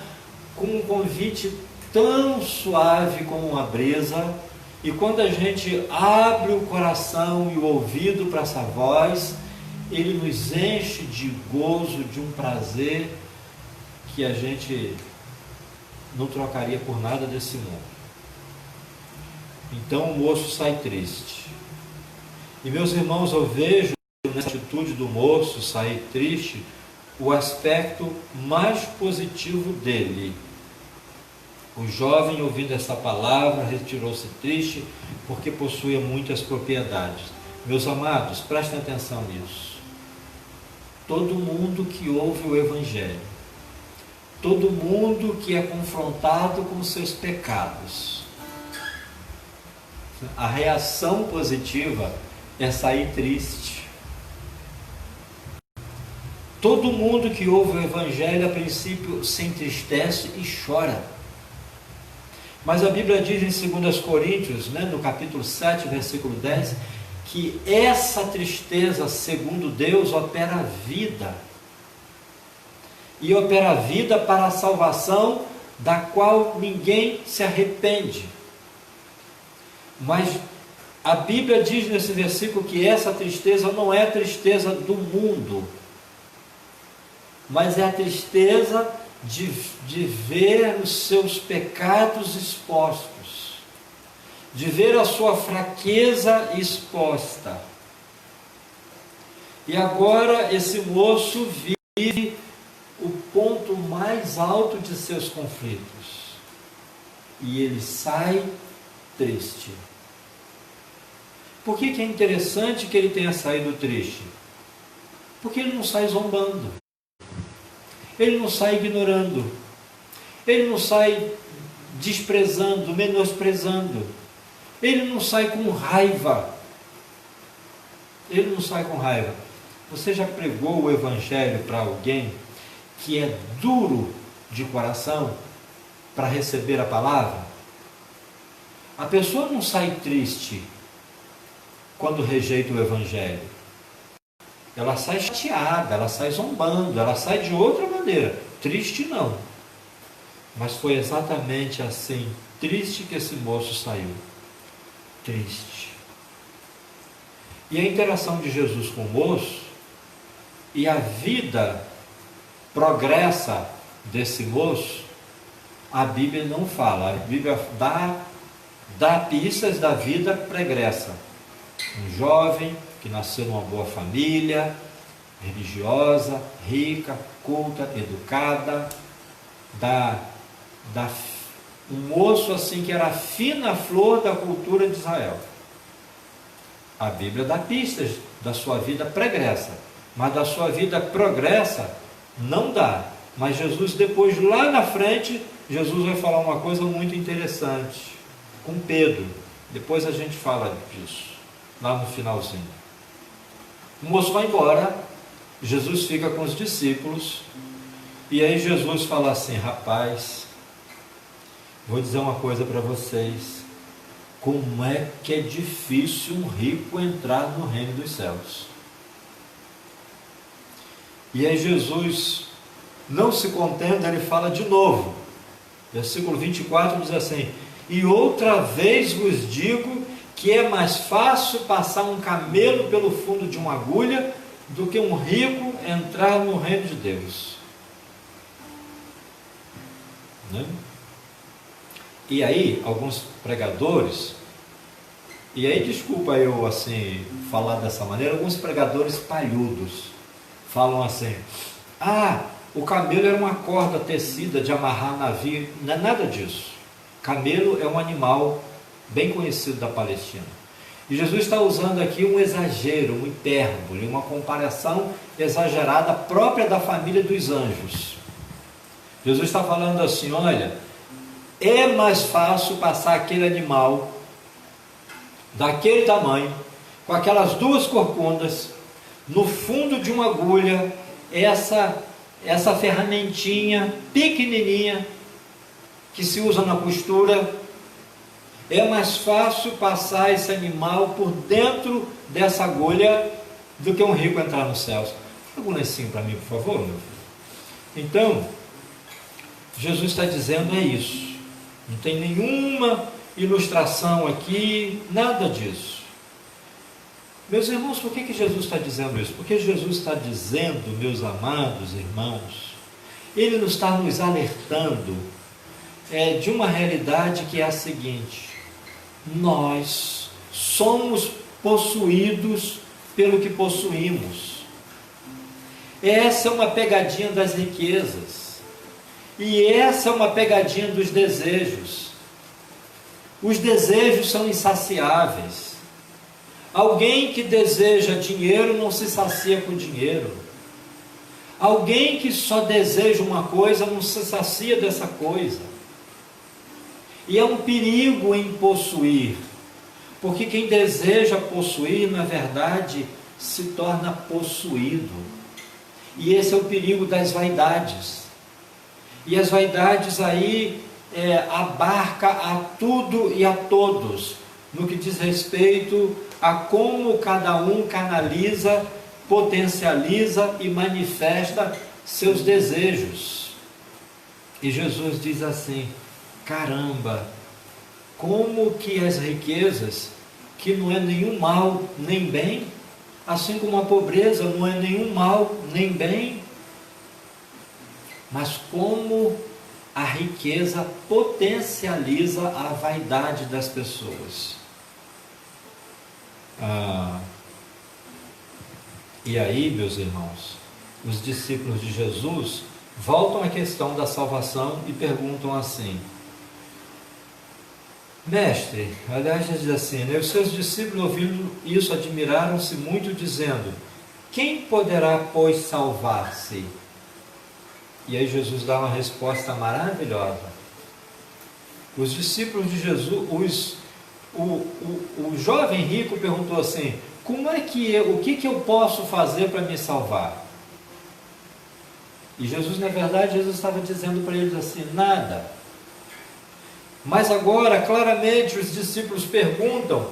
com um convite tão suave como uma brisa. E quando a gente abre o coração e o ouvido para essa voz, Ele nos enche de gozo, de um prazer que a gente não trocaria por nada desse mundo. Então o moço sai triste. E meus irmãos, eu vejo nessa atitude do moço sair triste o aspecto mais positivo dele. O jovem, ouvindo essa palavra, retirou-se triste porque possuía muitas propriedades. Meus amados, prestem atenção nisso. Todo mundo que ouve o Evangelho, todo mundo que é confrontado com seus pecados, a reação positiva é sair triste. Todo mundo que ouve o Evangelho, a princípio, se entristece e chora. Mas a Bíblia diz em 2 Coríntios, no capítulo 7, versículo 10, que essa tristeza, segundo Deus, opera a vida. E opera a vida para a salvação, da qual ninguém se arrepende. Mas a Bíblia diz nesse versículo que essa tristeza não é a tristeza do mundo, mas é a tristeza de ver os seus pecados expostos, de ver a sua fraqueza exposta. E agora esse moço vive o ponto mais alto de seus conflitos. E ele sai triste. Por que é interessante que ele tenha saído triste? Porque ele não sai zombando. Ele não sai ignorando. Ele não sai desprezando, menosprezando. Ele não sai com raiva. Ele não sai com raiva. Você já pregou o Evangelho para alguém que é duro de coração para receber a palavra? A pessoa não sai triste quando rejeita o Evangelho. Ela sai chateada, ela sai zombando, ela sai de outra maneira. Triste não. Mas foi exatamente assim, triste, que esse moço saiu. Triste. E a interação de Jesus com o moço e a vida progressa desse moço, a Bíblia não fala. A Bíblia dá pistas da vida pregressa. Um jovem que nasceu numa boa família, religiosa, rica, culta, educada, um moço assim que era a fina flor da cultura de Israel. A Bíblia dá pistas da sua vida pregressa, mas da sua vida progressa não dá. Mas Jesus depois, lá na frente, Jesus vai falar uma coisa muito interessante com Pedro. Depois a gente fala disso, lá no finalzinho. O moço vai embora, Jesus fica com os discípulos, e aí Jesus fala assim: rapaz, vou dizer uma coisa para vocês, como é que é difícil um rico entrar no reino dos céus. E aí Jesus não se contenta, ele fala de novo, versículo 24 diz assim: e outra vez vos digo que é mais fácil passar um camelo pelo fundo de uma agulha do que um rico entrar no reino de Deus. Né? E aí, alguns pregadores, e aí desculpa eu assim falar dessa maneira, alguns pregadores palhudos falam assim: o camelo era uma corda tecida de amarrar navio. Não é nada disso. Camelo é um animal bem conhecido da Palestina. E Jesus está usando aqui um exagero, um hipérbole, uma comparação exagerada própria da família dos anjos. Jesus está falando assim: olha, é mais fácil passar aquele animal daquele tamanho, com aquelas duas corcundas, no fundo de uma agulha, essa ferramentinha pequenininha que se usa na costura. É mais fácil passar esse animal por dentro dessa agulha do que um rico entrar nos céus. Fala um lencinho para mim, por favor, meu filho. Então, Jesus está dizendo é isso. Não tem nenhuma ilustração aqui, nada disso. Meus irmãos, por que Jesus está dizendo isso? Porque Jesus está dizendo, meus amados irmãos, Ele não está nos alertando de uma realidade que é a seguinte: nós somos possuídos pelo que possuímos. Essa é uma pegadinha das riquezas, e essa é uma pegadinha dos desejos. Os desejos são insaciáveis. Alguém que deseja dinheiro não se sacia com dinheiro. Alguém que só deseja uma coisa não se sacia dessa coisa. E é um perigo em possuir, porque quem deseja possuir, na verdade, se torna possuído. E esse é o perigo das vaidades. E as vaidades aí abarca a tudo e a todos, no que diz respeito a como cada um canaliza, potencializa e manifesta seus desejos. E Jesus diz assim: caramba, como que as riquezas, que não é nenhum mal nem bem, assim como a pobreza não é nenhum mal nem bem, mas como a riqueza potencializa a vaidade das pessoas. E aí, meus irmãos, os discípulos de Jesus voltam à questão da salvação e perguntam assim: Mestre, aliás, diz assim, né? Os seus discípulos, ouvindo isso, admiraram-se muito, dizendo: quem poderá, pois, salvar-se? E aí Jesus dá uma resposta maravilhosa. Os discípulos de Jesus, o jovem rico perguntou assim: o que eu posso fazer para me salvar? E Jesus, na verdade, Jesus estava dizendo para eles assim: nada. Mas agora, claramente, os discípulos perguntam,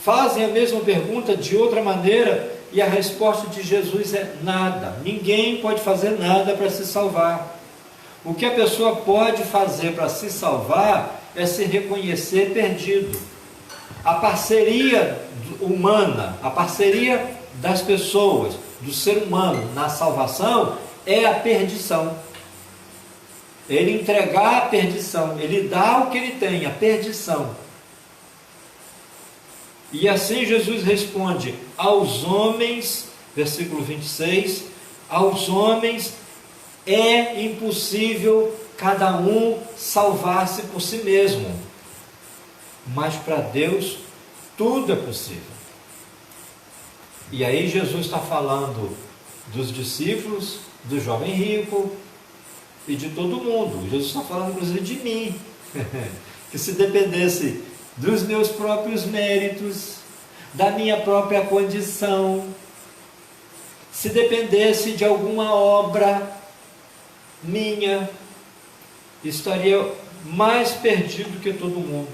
fazem a mesma pergunta de outra maneira, e a resposta de Jesus é nada. Ninguém pode fazer nada para se salvar. O que a pessoa pode fazer para se salvar é se reconhecer perdido. A parceria humana, a parceria das pessoas, do ser humano na salvação é a perdição. Ele entregar a perdição, ele dá o que ele tem, a perdição. E assim Jesus responde aos homens, versículo 26, aos homens é impossível cada um salvar-se por si mesmo, mas para Deus tudo é possível. E aí Jesus está falando dos discípulos, do jovem rico e de todo mundo. Jesus está falando inclusive de mim, que se dependesse dos meus próprios méritos, da minha própria condição, se dependesse de alguma obra minha, estaria mais perdido que todo mundo.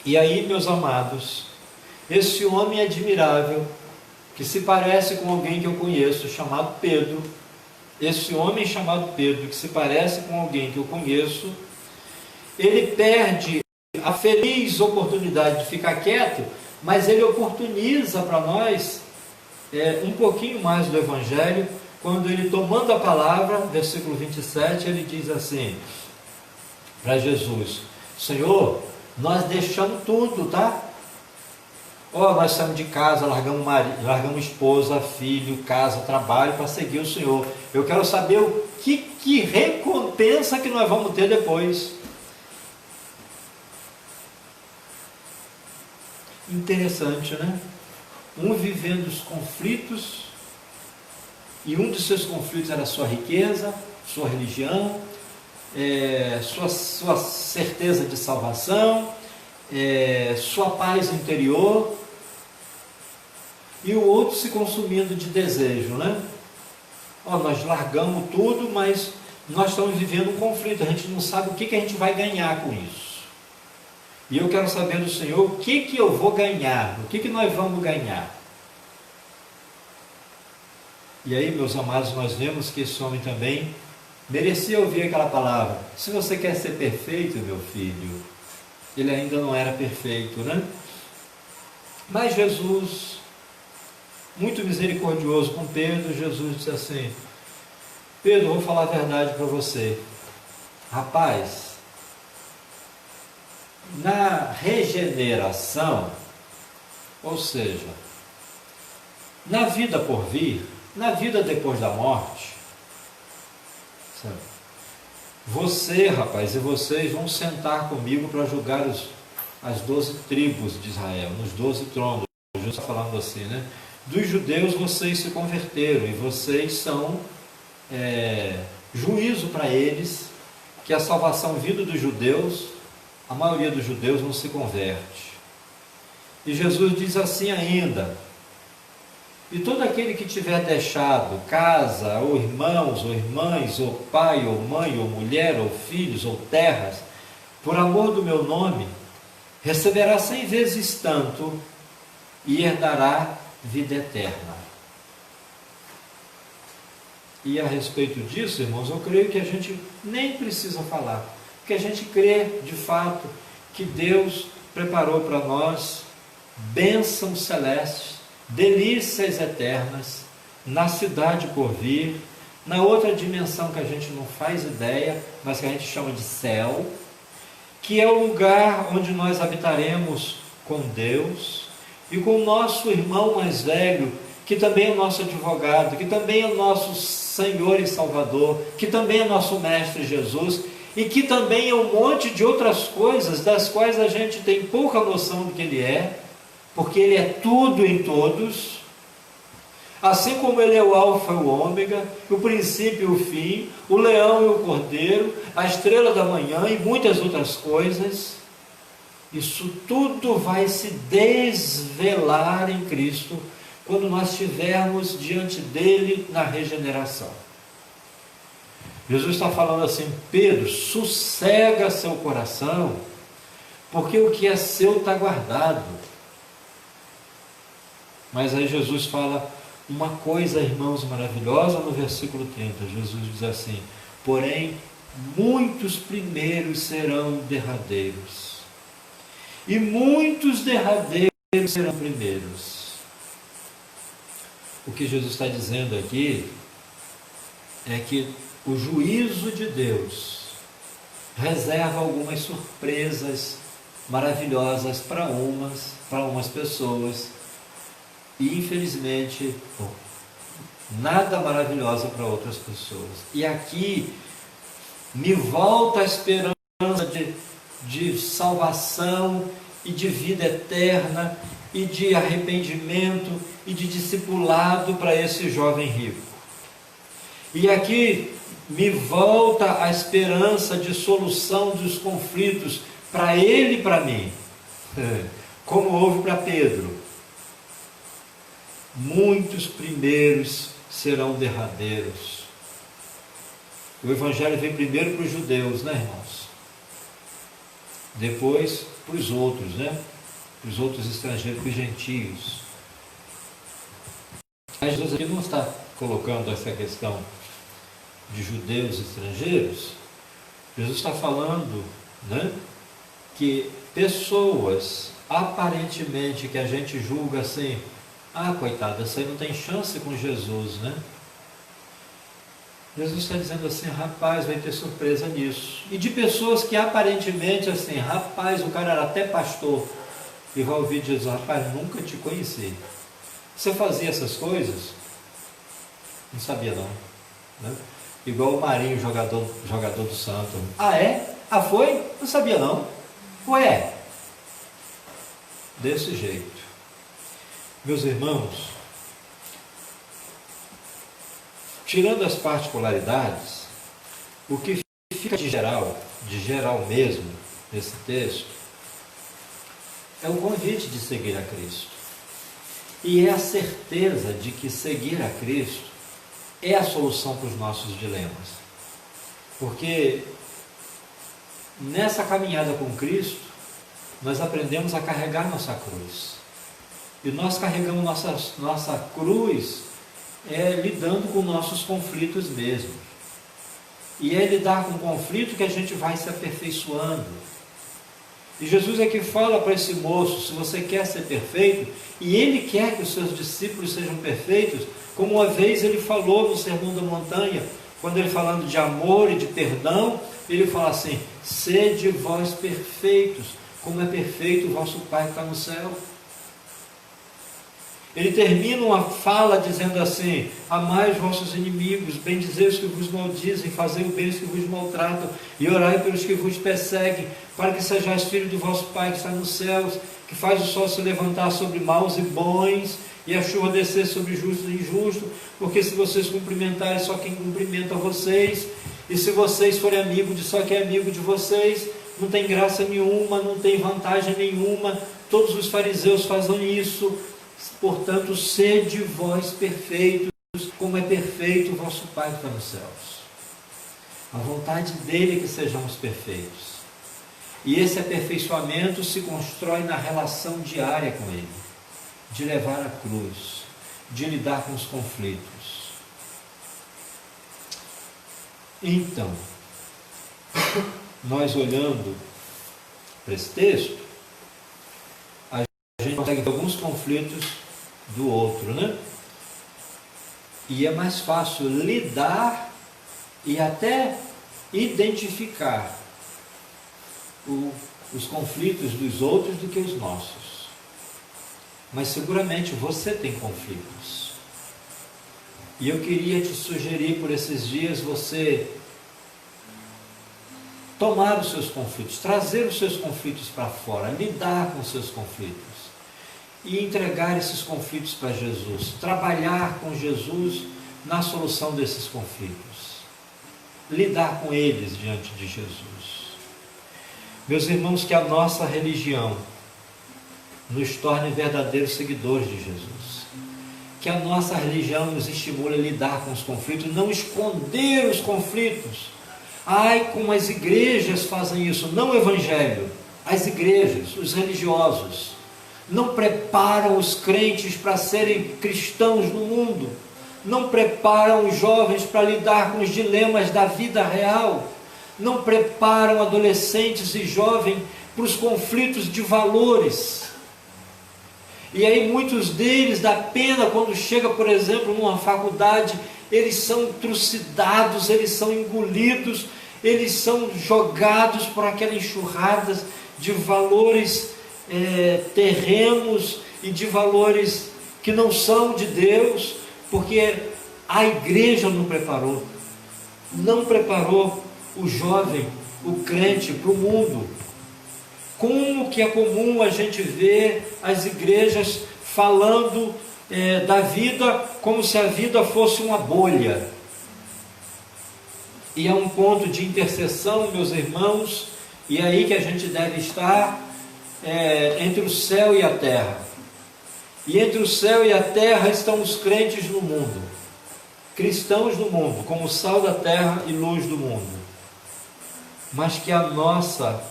E aí, meus amados, esse homem admirável, que se parece com alguém que eu conheço, chamado Pedro, esse homem chamado Pedro, que se parece com alguém que eu conheço, ele perde a feliz oportunidade de ficar quieto, mas ele oportuniza para nós um pouquinho mais do Evangelho, quando ele, tomando a palavra, versículo 27, ele diz assim para Jesus: Senhor, nós deixamos tudo, tá? Nós saímos de casa, largamos esposa, filho, casa, trabalho para seguir o Senhor. Eu quero saber o que recompensa que nós vamos ter depois. Interessante, né? Um vivendo os conflitos, e um dos seus conflitos era a sua riqueza, sua religião, sua certeza de salvação, sua paz interior, e o outro se consumindo de desejo, né? Nós largamos tudo, mas nós estamos vivendo um conflito, a gente não sabe o que a gente vai ganhar com isso. E eu quero saber do Senhor o que eu vou ganhar, o que nós vamos ganhar. E aí, meus amados, nós vemos que esse homem também merecia ouvir aquela palavra: se você quer ser perfeito, meu filho. Ele ainda não era perfeito, né? Mas Jesus, muito misericordioso com Pedro, Jesus disse assim: Pedro, eu vou falar a verdade para você. Rapaz, na regeneração, ou seja, na vida por vir, na vida depois da morte, sabe? Você, rapaz, e vocês vão sentar comigo para julgar as 12 tribos de Israel, nos 12 tronos. Jesus está falando assim, né? Dos judeus vocês se converteram, e vocês são juízo para eles, que a salvação vindo dos judeus, a maioria dos judeus não se converte. E Jesus diz assim ainda: e todo aquele que tiver deixado casa, ou irmãos, ou irmãs, ou pai, ou mãe, ou mulher, ou filhos, ou terras, por amor do meu nome, receberá 100 vezes tanto e herdará vida eterna. E a respeito disso, irmãos, eu creio que a gente nem precisa falar, porque a gente crê de fato que Deus preparou para nós bênçãos celestes, delícias eternas, na cidade por vir, na outra dimensão que a gente não faz ideia, mas que a gente chama de céu, que é o lugar onde nós habitaremos com Deus e com o nosso irmão mais velho, que também é o nosso advogado, que também é o nosso Senhor e Salvador, que também é nosso Mestre Jesus, e que também é um monte de outras coisas das quais a gente tem pouca noção do que Ele é, porque Ele é tudo em todos. Assim como Ele é o alfa e o ômega, o princípio e o fim, o leão e o cordeiro, a estrela da manhã e muitas outras coisas, isso tudo vai se desvelar em Cristo quando nós estivermos diante dEle na regeneração. Jesus está falando assim: Pedro, sossega seu coração, porque o que é seu está guardado. Mas aí Jesus fala uma coisa, irmãos, maravilhosa no versículo 30. Jesus diz assim: porém, muitos primeiros serão derradeiros, e muitos derradeiros serão primeiros. O que Jesus está dizendo aqui é que o juízo de Deus reserva algumas surpresas maravilhosas para umas pessoas, e infelizmente nada maravilhosa para outras pessoas. E aqui me volta a esperança de salvação e de vida eterna e de arrependimento e de discipulado para esse jovem rico. E aqui me volta a esperança de solução dos conflitos para ele e para mim, como houve para Pedro. Muitos primeiros serão derradeiros. O Evangelho vem primeiro para os judeus, né, irmãos? Depois para os outros, né? Para os outros estrangeiros, para os gentios. Mas Jesus aqui não está colocando essa questão de judeus e estrangeiros. Jesus está falando, né, que pessoas aparentemente que a gente julga assim: ah, coitada, essa aí não tem chance com Jesus, né? Jesus está dizendo assim: rapaz, vai ter surpresa nisso. E de pessoas que aparentemente assim: rapaz, o cara era até pastor, e vai ouvir Jesus: rapaz, nunca te conheci. Você fazia essas coisas? Não sabia não, né? Igual o Marinho, jogador do Santos. Ah, é? Ah, foi? Não sabia não. Ué, desse jeito. Meus irmãos, tirando as particularidades, o que fica de geral mesmo, nesse texto, é o convite de seguir a Cristo. E é a certeza de que seguir a Cristo é a solução para os nossos dilemas. Porque nessa caminhada com Cristo, nós aprendemos a carregar nossa cruz. E nós carregamos nossa cruz lidando com nossos conflitos mesmo. E é lidar com o conflito que a gente vai se aperfeiçoando. E Jesus é que fala para esse moço: se você quer ser perfeito, e Ele quer que os seus discípulos sejam perfeitos, como uma vez Ele falou no Sermão da Montanha, quando Ele falando de amor e de perdão, Ele fala assim: sede vós perfeitos, como é perfeito o vosso Pai que está no céu. Ele termina uma fala dizendo assim: amai os vossos inimigos, bendizei os que vos maldizem, fazei o bem os que vos maltratam, e orai pelos que vos perseguem, para que sejais filhos do vosso Pai que está nos céus, que faz o sol se levantar sobre maus e bons, e a chuva descer sobre justos e injustos, porque se vocês cumprimentarem só quem cumprimenta vocês, e se vocês forem amigos de só quem é amigo de vocês, não tem graça nenhuma, não tem vantagem nenhuma. Todos os fariseus fazem isso. Portanto, sede vós perfeitos, como é perfeito o vosso Pai que está nos céus. A vontade dele é que sejamos perfeitos. E esse aperfeiçoamento se constrói na relação diária com Ele, de levar a cruz, de lidar com os conflitos. Então, nós olhando para esse texto, a gente consegue ver alguns conflitos do outro, né? E é mais fácil lidar e até identificar os conflitos dos outros do que os nossos. Mas seguramente você tem conflitos. E eu queria te sugerir por esses dias você tomar os seus conflitos, trazer os seus conflitos para fora, lidar com os seus conflitos e entregar esses conflitos para Jesus, trabalhar com Jesus na solução desses conflitos, lidar com eles diante de Jesus. Meus irmãos, que a nossa religião nos torne verdadeiros seguidores de Jesus, que a nossa religião nos estimule a lidar com os conflitos, não esconder os conflitos. Ai, como as igrejas fazem isso, não o evangelho, as igrejas, os religiosos, não preparam os crentes para serem cristãos no mundo, não preparam os jovens para lidar com os dilemas da vida real, não preparam adolescentes e jovens para os conflitos de valores. E aí muitos deles dá pena quando chega, por exemplo, numa faculdade, eles são trucidados, eles são engolidos, eles são jogados por aquela enxurrada de valores terrenos e de valores que não são de Deus, porque a igreja não preparou o jovem, o crente para o mundo. Como que é comum a gente ver as igrejas falando da vida como se a vida fosse uma bolha. E é um ponto de interseção, meus irmãos, e é aí que a gente deve estar, entre o céu e a terra. E entre o céu e a terra estão os crentes no mundo, cristãos no mundo, como sal da terra e luz do mundo. Mas que a nossa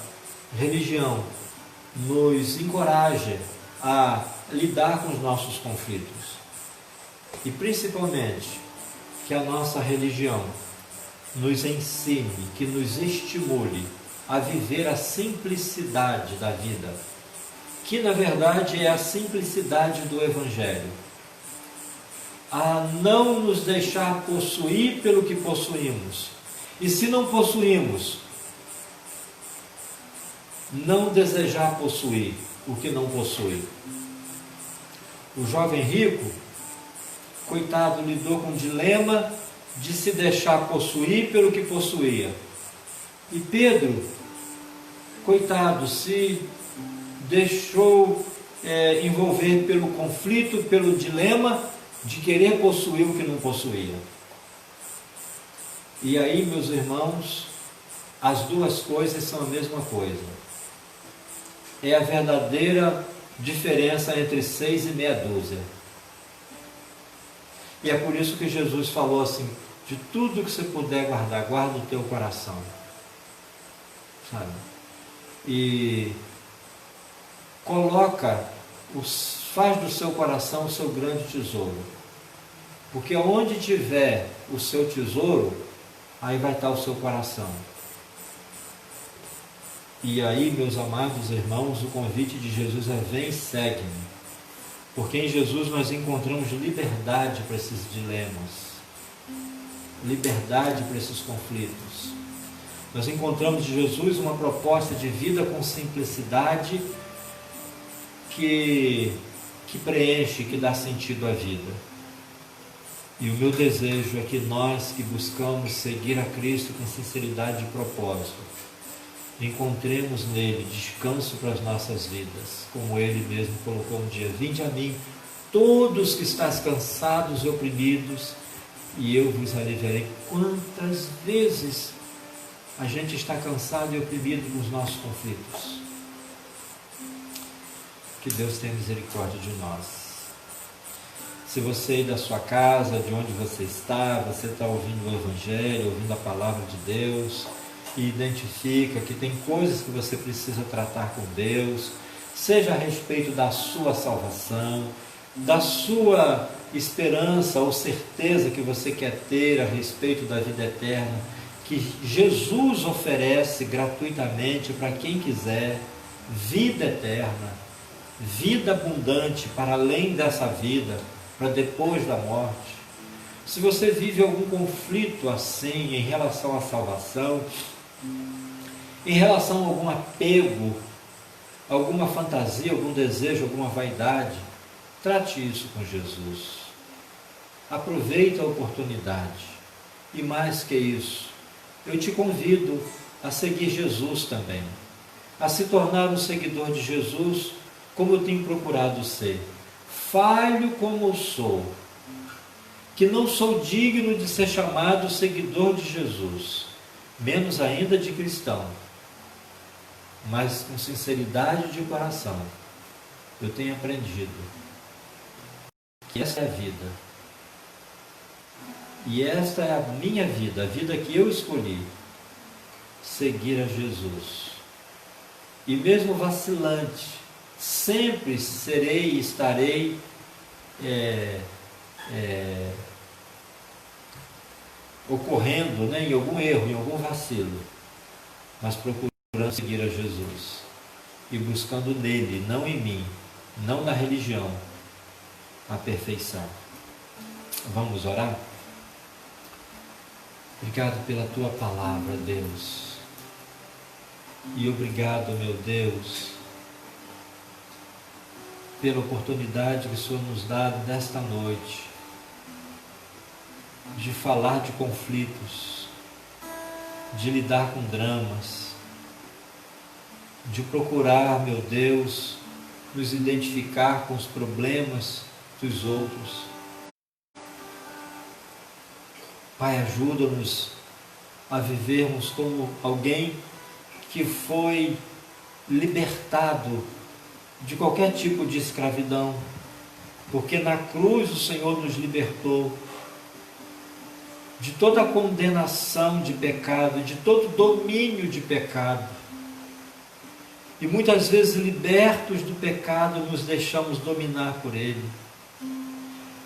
religião nos encoraje a lidar com os nossos conflitos. E principalmente, que a nossa religião nos ensine, que nos estimule a viver a simplicidade da vida, que na verdade é a simplicidade do Evangelho. A não nos deixar possuir pelo que possuímos. E se não possuímos, não desejar possuir o que não possui. O jovem rico, coitado, lidou com o dilema de se deixar possuir pelo que possuía. E Pedro, coitado, se deixou envolver pelo conflito, pelo dilema de querer possuir o que não possuía. E aí, meus irmãos, as duas coisas são a mesma coisa. É a verdadeira diferença entre 6 e meia dúzia. E é por isso que Jesus falou assim: de tudo que você puder guardar, guarda o teu coração. Sabe? E faz do seu coração o seu grande tesouro. Porque onde tiver o seu tesouro, aí vai estar o seu coração. E aí, meus amados irmãos, o convite de Jesus é: vem e segue-me. Porque em Jesus nós encontramos liberdade para esses dilemas, liberdade para esses conflitos. Nós encontramos em Jesus uma proposta de vida com simplicidade que preenche, que dá sentido à vida. E o meu desejo é que nós que buscamos seguir a Cristo com sinceridade de propósito, encontremos nele descanso para as nossas vidas, como ele mesmo colocou um dia: vinde a mim, todos que estáis cansados e oprimidos, e eu vos aliviarei. Quantas vezes a gente está cansado e oprimido nos nossos conflitos? Que Deus tenha misericórdia de nós. Se você aí da sua casa, de onde você está ouvindo o Evangelho, ouvindo a Palavra de Deus, e identifica que tem coisas que você precisa tratar com Deus, seja a respeito da sua salvação, da sua esperança ou certeza que você quer ter a respeito da vida eterna, que Jesus oferece gratuitamente para quem quiser, vida eterna, vida abundante para além dessa vida, para depois da morte. Se você vive algum conflito assim em relação à salvação, em relação a algum apego, alguma fantasia, algum desejo, alguma vaidade, trate isso com Jesus. Aproveite a oportunidade. E mais que isso, eu te convido a seguir Jesus também, a se tornar um seguidor de Jesus, como eu tenho procurado ser. Falho como eu sou, que não sou digno de ser chamado seguidor de Jesus, menos ainda de cristão, mas com sinceridade de coração, eu tenho aprendido que essa é a vida, e esta é a minha vida, a vida que eu escolhi, seguir a Jesus. E mesmo vacilante, sempre serei e estarei ocorrendo, em algum erro, em algum vacilo, mas procurando seguir a Jesus e buscando nele, não em mim, não na religião, a perfeição. Vamos orar? Obrigado pela tua palavra, Deus, e obrigado, meu Deus, pela oportunidade que o Senhor nos dá nesta noite de falar de conflitos, de lidar com dramas, de procurar, meu Deus, nos identificar com os problemas dos outros. Pai, ajuda-nos a vivermos como alguém que foi libertado de qualquer tipo de escravidão, porque na cruz o Senhor nos libertou de toda a condenação de pecado, de todo domínio de pecado. E muitas vezes, libertos do pecado, nos deixamos dominar por ele.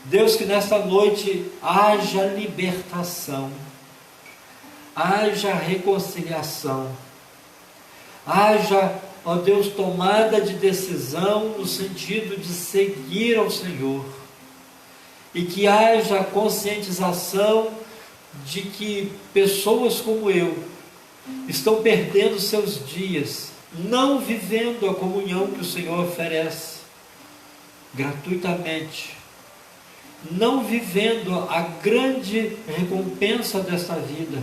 Deus, que nesta noite haja libertação, haja reconciliação, haja, ó Deus, tomada de decisão no sentido de seguir ao Senhor, e que haja conscientização de que pessoas como eu estão perdendo seus dias, não vivendo a comunhão que o Senhor oferece gratuitamente, não vivendo a grande recompensa desta vida,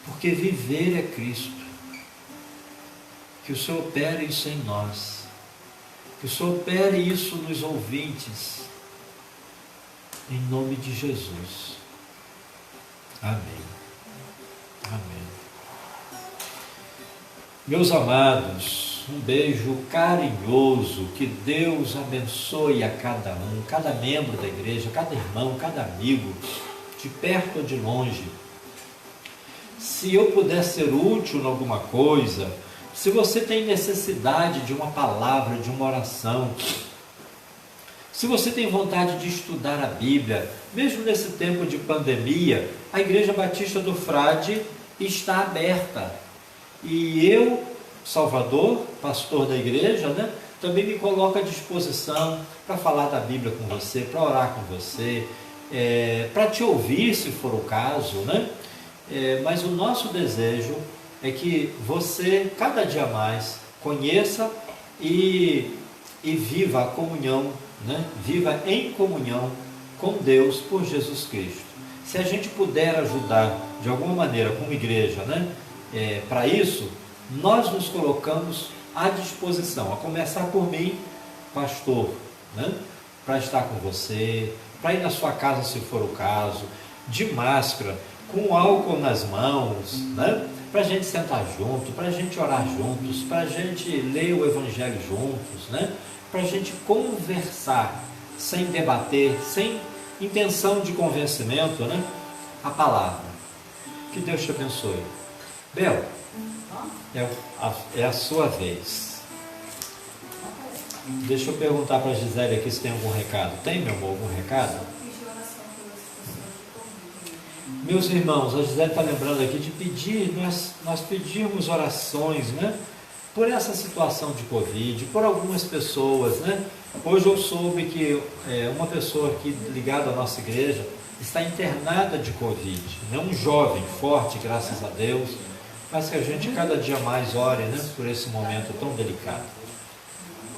porque viver é Cristo. Que o Senhor opere isso em nós, que o Senhor opere isso nos ouvintes, em nome de Jesus. Amém. Amém. Meus amados, um beijo carinhoso, que Deus abençoe a cada um, cada membro da igreja, cada irmão, cada amigo, de perto ou de longe. Se eu puder ser útil em alguma coisa, se você tem necessidade de uma palavra, de uma oração, se você tem vontade de estudar a Bíblia, mesmo nesse tempo de pandemia, a Igreja Batista do Frade está aberta. E eu, Salvador, pastor da igreja, também me coloco à disposição para falar da Bíblia com você, para orar com você, para te ouvir, se for o caso, mas o nosso desejo é que você, cada dia mais, conheça e viva a comunhão, viva em comunhão com Deus por Jesus Cristo. Se a gente puder ajudar de alguma maneira como igreja, para isso, nós nos colocamos à disposição, a começar por mim, pastor, para estar com você, para ir na sua casa se for o caso, de máscara, com álcool nas mãos, para a gente sentar junto, para a gente orar juntos, para a gente ler o Evangelho juntos, para a gente conversar, sem debater, sem intenção de convencimento, a palavra. Que Deus te abençoe. Bel, é a sua vez. Deixa eu perguntar para a Gisele aqui se tem algum recado. Tem, meu amor, algum recado? Meus irmãos, a Gisele está lembrando aqui de pedir, nós pedirmos orações, por essa situação de Covid, por algumas pessoas, Hoje eu soube que uma pessoa aqui ligada à nossa igreja está internada de Covid. É um jovem forte, graças a Deus, mas que a gente cada dia mais ore, né, por esse momento tão delicado.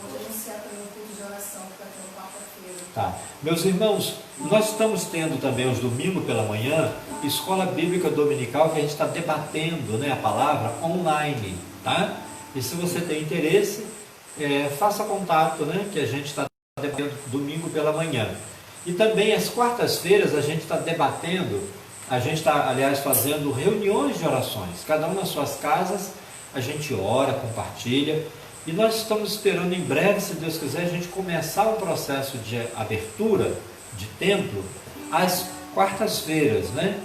Vou anunciar também um culto de oração que vai ter no quarta-feira. Tá. Meus irmãos, nós estamos tendo também os domingos pela manhã, escola bíblica dominical, que a gente está debatendo, né, a palavra online, tá? E se você tem interesse, faça contato, né, que a gente está debatendo domingo pela manhã. E também às quartas-feiras a gente está debatendo, a gente está, aliás, fazendo reuniões de orações, cada um nas suas casas, a gente ora, compartilha, e nós estamos esperando em breve, se Deus quiser, a gente começar um processo de abertura de templo às quartas-feiras, né,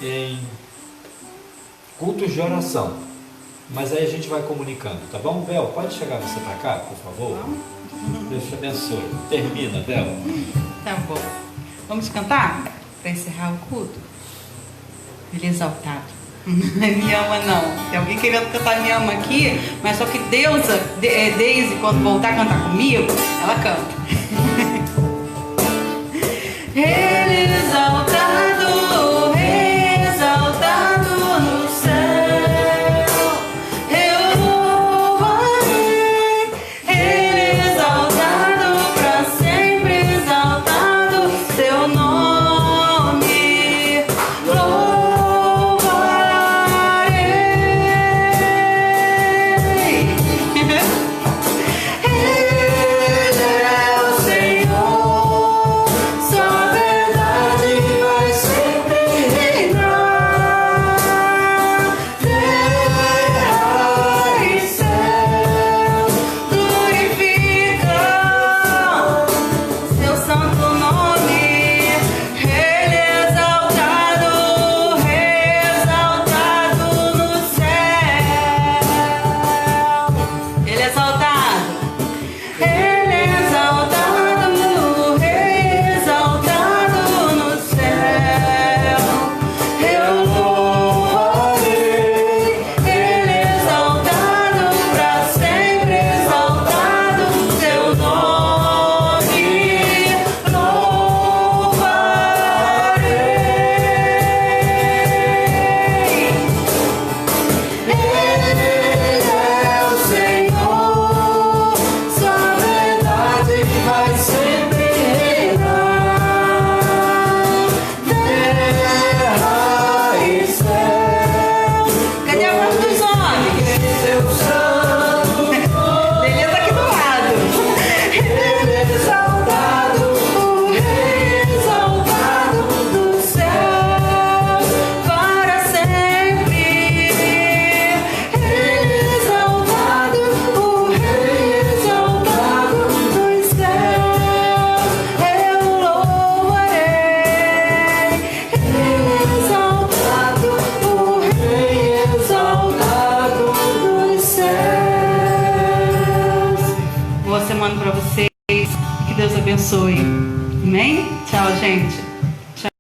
em cultos de oração. Mas aí a gente vai comunicando, tá bom? Bel, pode chegar você para cá, por favor? Deus te abençoe. Termina, Bel. Tá bom. Vamos cantar para encerrar o culto? Ele é exaltado. Me ama não. Tem alguém querendo cantar Me Ama aqui, mas só que Deise, quando voltar a cantar comigo, ela canta. Ele é exaltado, exaltado no céu. Eu louvarei. Ele é exaltado para sempre, exaltado seu nome. Boa semana para vocês. Que Deus abençoe. Amém? Tchau, gente.